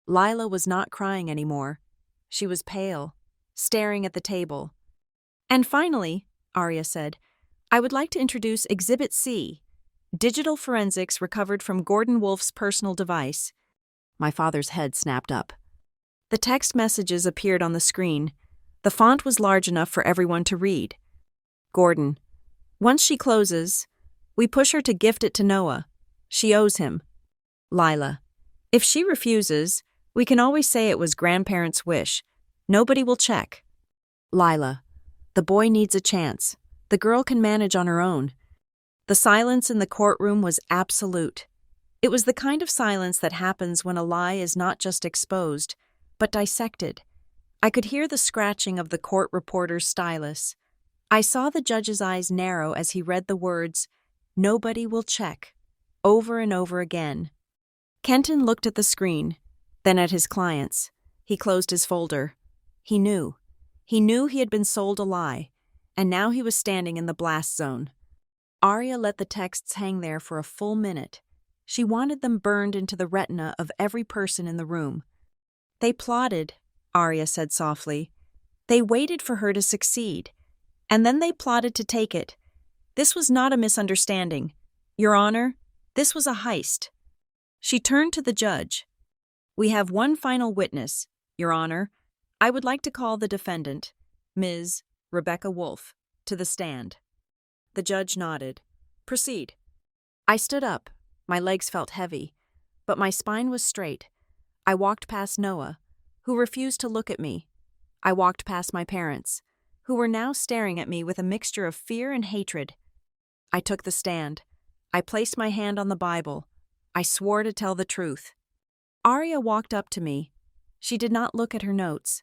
Lila was not crying anymore. She was pale, staring at the table. "And finally," Arya said, "I would like to introduce Exhibit C, digital forensics recovered from Gordon Wolf's personal device." My father's head snapped up. The text messages appeared on the screen. The font was large enough for everyone to read. Gordon. Once she closes, we push her to gift it to Noah. She owes him. Lila. If she refuses, we can always say it was grandparents' wish. Nobody will check. Lila. The boy needs a chance. The girl can manage on her own. The silence in the courtroom was absolute. It was the kind of silence that happens when a lie is not just exposed, but dissected. I could hear the scratching of the court reporter's stylus. I saw the judge's eyes narrow as he read the words, "Nobody will check," over and over again. Kenton looked at the screen, then at his clients. He closed his folder. He knew. He knew he had been sold a lie, and now he was standing in the blast zone. Arya let the texts hang there for a full minute. She wanted them burned into the retina of every person in the room. They plotted, Arya said softly. They waited for her to succeed, and then they plotted to take it. This was not a misunderstanding. Your Honor, this was a heist. She turned to the judge. We have one final witness, Your Honor. I would like to call the defendant, Ms. Rebecca Wolfe, to the stand. The judge nodded. Proceed. I stood up. My legs felt heavy, but my spine was straight. I walked past Noah, who refused to look at me. I walked past my parents, who were now staring at me with a mixture of fear and hatred. I took the stand. I placed my hand on the Bible. I swore to tell the truth. Arya walked up to me. She did not look at her notes.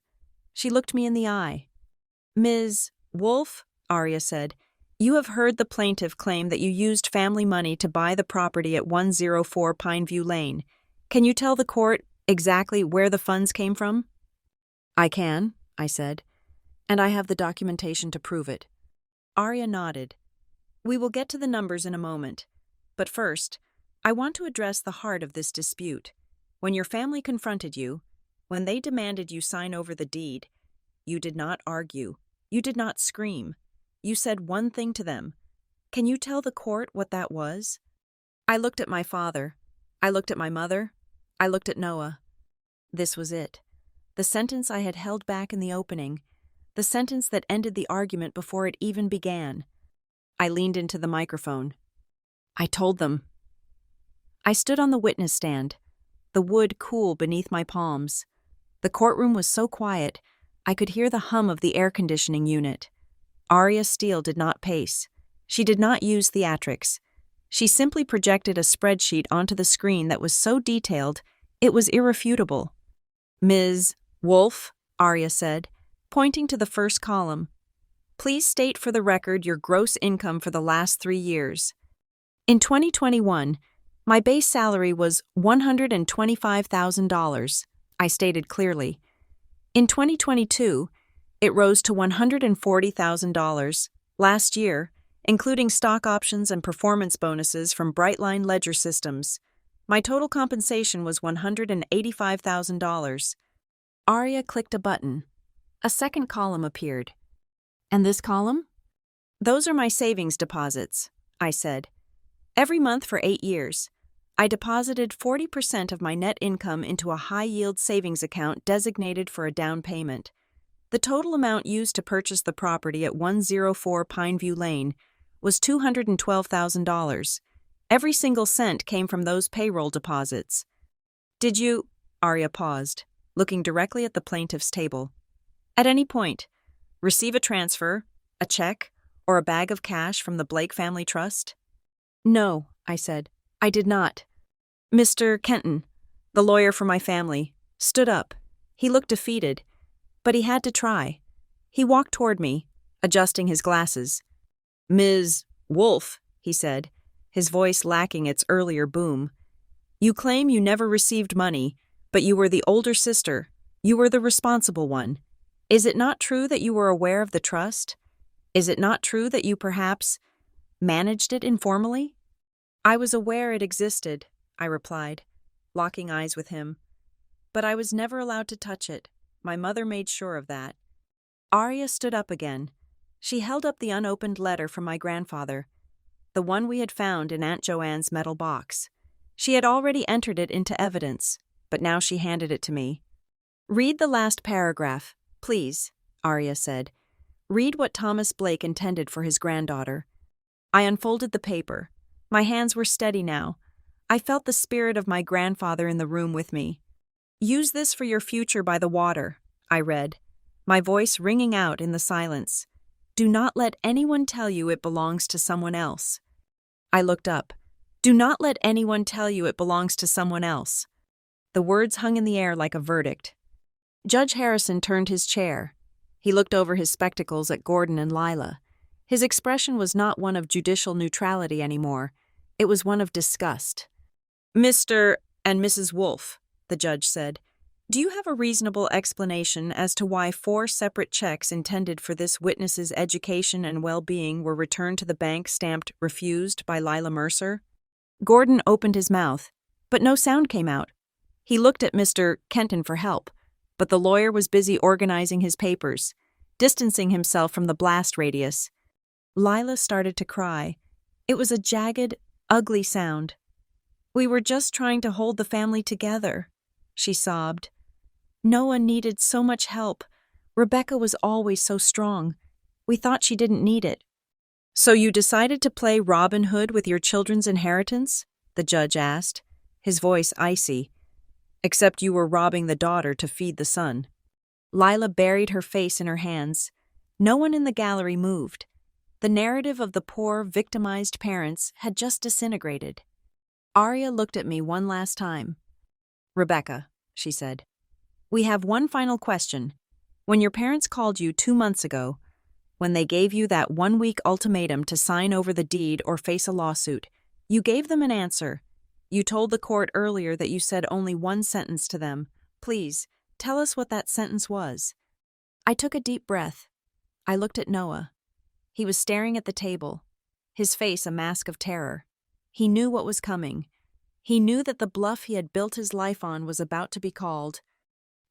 She looked me in the eye. Ms. Wolfe, Arya said, you have heard the plaintiff claim that you used family money to buy the property at 104 Pineview Lane. Can you tell the court exactly where the funds came from? I can, I said, and I have the documentation to prove it. Arya nodded. We will get to the numbers in a moment, but first, I want to address the heart of this dispute. When your family confronted you, when they demanded you sign over the deed, you did not argue. You did not scream. You said one thing to them. Can you tell the court what that was? I looked at my father. I looked at my mother. I looked at Noah. This was it. The sentence I had held back in the opening. The sentence that ended the argument before it even began. I leaned into the microphone. I told them. I stood on the witness stand, the wood cool beneath my palms. The courtroom was so quiet, I could hear the hum of the air conditioning unit. Arya Steele did not pace. She did not use theatrics. She simply projected a spreadsheet onto the screen that was so detailed, it was irrefutable. Ms. Wolfe, Arya said, pointing to the first column. Please state for the record your gross income for the last 3 years. In 2021, my base salary was $125,000, I stated clearly. In 2022, it rose to $140,000. Last year, including stock options and performance bonuses from Brightline Ledger Systems, my total compensation was $185,000. Arya clicked a button. A second column appeared. And this column? Those are my savings deposits, I said. Every month for 8 years, I deposited 40% of my net income into a high-yield savings account designated for a down payment. The total amount used to purchase the property at 104 Pineview Lane was $212,000. Every single cent came from those payroll deposits. Did you, Arya paused, looking directly at the plaintiff's table, at any point, receive a transfer, a check, or a bag of cash from the Blake Family Trust? No, I said. I did not. Mr. Kenton, the lawyer for my family, stood up. He looked defeated, but he had to try. He walked toward me, adjusting his glasses. Ms. Wolfe, he said, his voice lacking its earlier boom. You claim you never received money, but you were the older sister. You were the responsible one. Is it not true that you were aware of the trust? Is it not true that you perhaps managed it informally? I was aware it existed, I replied, locking eyes with him. But I was never allowed to touch it. My mother made sure of that. Arya stood up again. She held up the unopened letter from my grandfather, the one we had found in Aunt Joanne's metal box. She had already entered it into evidence, but now she handed it to me. Read the last paragraph, please, Arya said. Read what Thomas Blake intended for his granddaughter. I unfolded the paper. My hands were steady now. I felt the spirit of my grandfather in the room with me. Use this for your future by the water, I read, my voice ringing out in the silence. Do not let anyone tell you it belongs to someone else. I looked up. Do not let anyone tell you it belongs to someone else. The words hung in the air like a verdict. Judge Harrison turned his chair. He looked over his spectacles at Gordon and Lila. His expression was not one of judicial neutrality anymore. It was one of disgust. Mr. and Mrs. Wolfe, the judge said, do you have a reasonable explanation as to why 4 separate checks intended for this witness's education and well-being were returned to the bank stamped refused by Lila Mercer? Gordon opened his mouth, but no sound came out. He looked at Mr. Kenton for help, but the lawyer was busy organizing his papers, distancing himself from the blast radius. Lila started to cry. It was a jagged, ugly sound. We were just trying to hold the family together, she sobbed. Noah needed so much help. Rebecca was always so strong. We thought she didn't need it. So you decided to play Robin Hood with your children's inheritance? The judge asked, his voice icy. Except you were robbing the daughter to feed the son. Lila buried her face in her hands. No one in the gallery moved. The narrative of the poor, victimized parents had just disintegrated. Arya looked at me one last time. Rebecca, she said, we have one final question. When your parents called you 2 months ago, when they gave you that 1-week ultimatum to sign over the deed or face a lawsuit, you gave them an answer. You told the court earlier that you said only one sentence to them. Please, tell us what that sentence was. I took a deep breath. I looked at Noah. He was staring at the table, his face a mask of terror. He knew what was coming. He knew that the bluff he had built his life on was about to be called.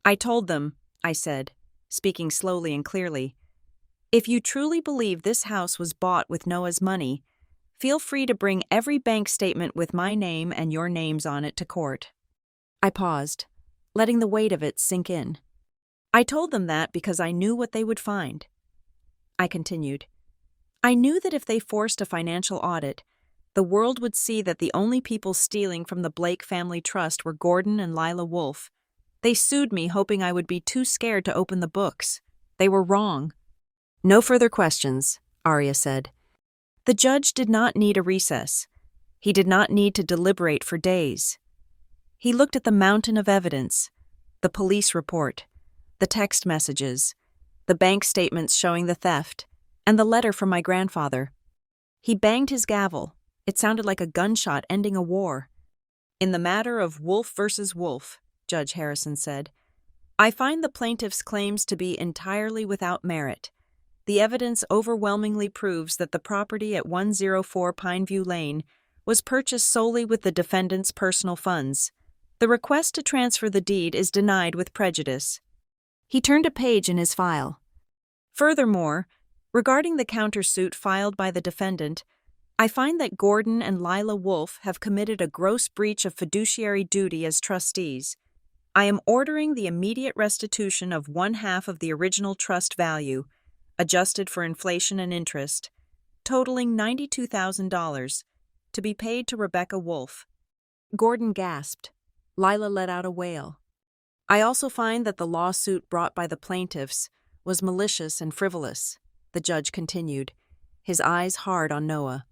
I told them, I said, speaking slowly and clearly, if you truly believe this house was bought with Noah's money, feel free to bring every bank statement with my name and your names on it to court. I paused, letting the weight of it sink in. I told them that because I knew what they would find. I continued. I knew that if they forced a financial audit, the world would see that the only people stealing from the Blake family trust were Gordon and Lila Wolfe. They sued me hoping I would be too scared to open the books. They were wrong. No further questions, Arya said. The judge did not need a recess. He did not need to deliberate for days. He looked at the mountain of evidence, the police report, the text messages, the bank statements showing the theft, and the letter from my grandfather. He banged his gavel. It sounded like a gunshot ending a war. In the matter of Wolfe versus Wolfe, Judge Harrison said, I find the plaintiff's claims to be entirely without merit. The evidence overwhelmingly proves that the property at 104 Pineview Lane was purchased solely with the defendant's personal funds. The request to transfer the deed is denied with prejudice. He turned a page in his file. Furthermore, regarding the countersuit filed by the defendant, I find that Gordon and Lila Wolfe have committed a gross breach of fiduciary duty as trustees. I am ordering the immediate restitution of 1/2 of the original trust value, adjusted for inflation and interest, totaling $92,000, to be paid to Rebecca Wolfe. Gordon gasped. Lila let out a wail. I also find that the lawsuit brought by the plaintiffs was malicious and frivolous, the judge continued, his eyes hard on Noah.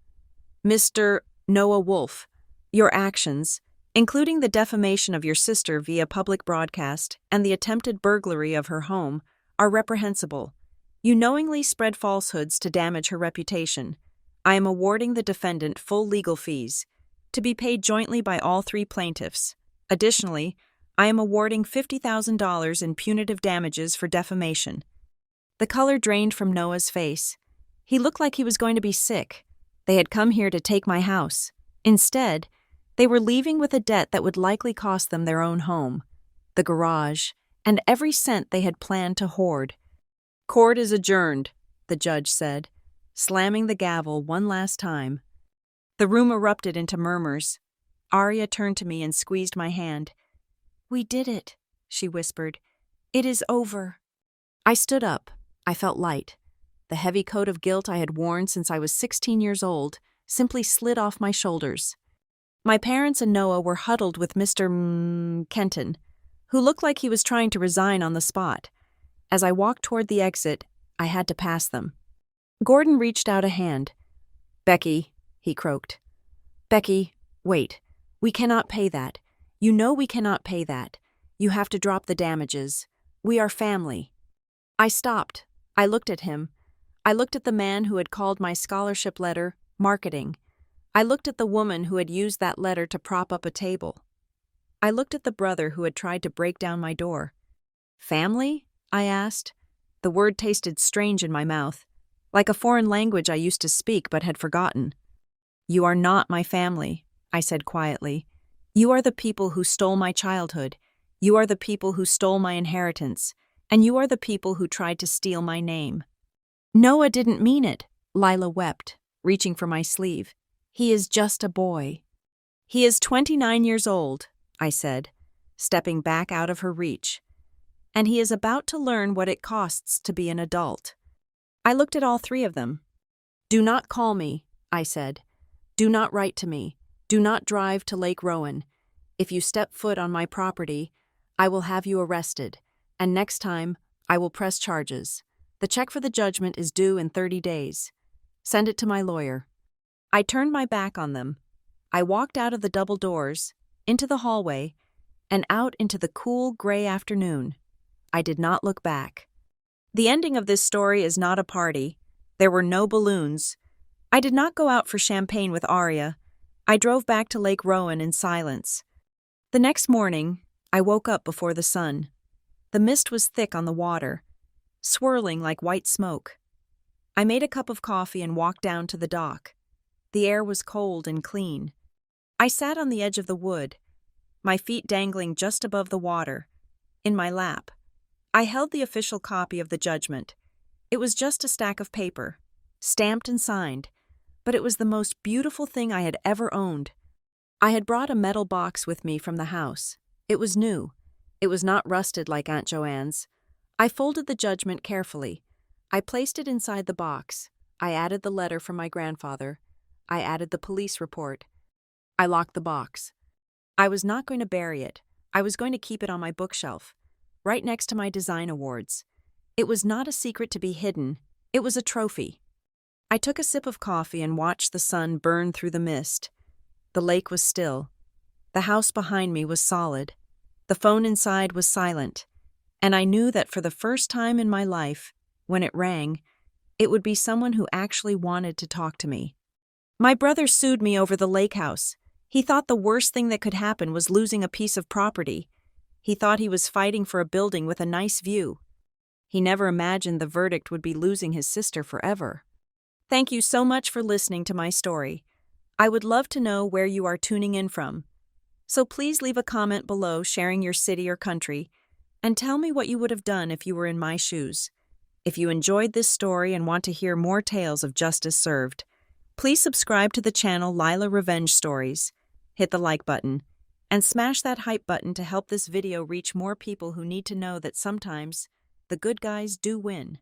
Mr. Noah Wolfe, your actions, including the defamation of your sister via public broadcast and the attempted burglary of her home, are reprehensible. You knowingly spread falsehoods to damage her reputation. I am awarding the defendant full legal fees, to be paid jointly by all 3 plaintiffs. Additionally, I am awarding $50,000 in punitive damages for defamation. The color drained from Noah's face. He looked like he was going to be sick. They had come here to take my house. Instead, they were leaving with a debt that would likely cost them their own home, the garage, and every cent they had planned to hoard. Court is adjourned, the judge said, slamming the gavel one last time. The room erupted into murmurs. Arya turned to me and squeezed my hand. We did it, she whispered. It is over. I stood up. I felt light. The heavy coat of guilt I had worn since I was 16 years old simply slid off my shoulders. My parents and Noah were huddled with Mr. Kenton, who looked like he was trying to resign on the spot. As I walked toward the exit, I had to pass them. Gordon reached out a hand. "Becky," he croaked. "Becky, wait. We cannot pay that. You know we cannot pay that. You have to drop the damages. We are family." I stopped. I looked at him. I looked at the man who had called my scholarship letter marketing. I looked at the woman who had used that letter to prop up a table. I looked at the brother who had tried to break down my door. "Family?" I asked. The word tasted strange in my mouth, like a foreign language I used to speak but had forgotten. "You are not my family," I said quietly. "You are the people who stole my childhood. You are the people who stole my inheritance. And you are the people who tried to steal my name." "Noah didn't mean it," Lila wept, reaching for my sleeve. "He is just a boy." "He is 29 years old," I said, stepping back out of her reach. "And he is about to learn what it costs to be an adult." I looked at all three of them. "Do not call me," I said. "Do not write to me. Do not drive to Lake Rowan. If you step foot on my property, I will have you arrested, and next time, I will press charges. The check for the judgment is due in 30 days. Send it to my lawyer." I turned my back on them. I walked out of the double doors, into the hallway, and out into the cool, gray afternoon. I did not look back. The ending of this story is not a party. There were no balloons. I did not go out for champagne with Arya. I drove back to Lake Rowan in silence. The next morning, I woke up before the sun. The mist was thick on the water, swirling like white smoke. I made a cup of coffee and walked down to the dock. The air was cold and clean. I sat on the edge of the wood, my feet dangling just above the water. In my lap, I held the official copy of the judgment. It was just a stack of paper, stamped and signed, but it was the most beautiful thing I had ever owned. I had brought a metal box with me from the house. It was new. It was not rusted like Aunt Joanne's. I folded the judgment carefully. I placed it inside the box. I added the letter from my grandfather. I added the police report. I locked the box. I was not going to bury it. I was going to keep it on my bookshelf, right next to my design awards. It was not a secret to be hidden. It was a trophy. I took a sip of coffee and watched the sun burn through the mist. The lake was still. The house behind me was solid. The phone inside was silent. And I knew that for the first time in my life, when it rang, it would be someone who actually wanted to talk to me. My brother sued me over the lakehouse. He thought the worst thing that could happen was losing a piece of property. He thought he was fighting for a building with a nice view. He never imagined the verdict would be losing his sister forever. Thank you so much for listening to my story. I would love to know where you are tuning in from. So please leave a comment below sharing your city or country, and tell me what you would have done if you were in my shoes. If you enjoyed this story and want to hear more tales of justice served, please subscribe to the channel Lila Revenge Stories, hit the like button, and smash that hype button to help this video reach more people who need to know that sometimes the good guys do win.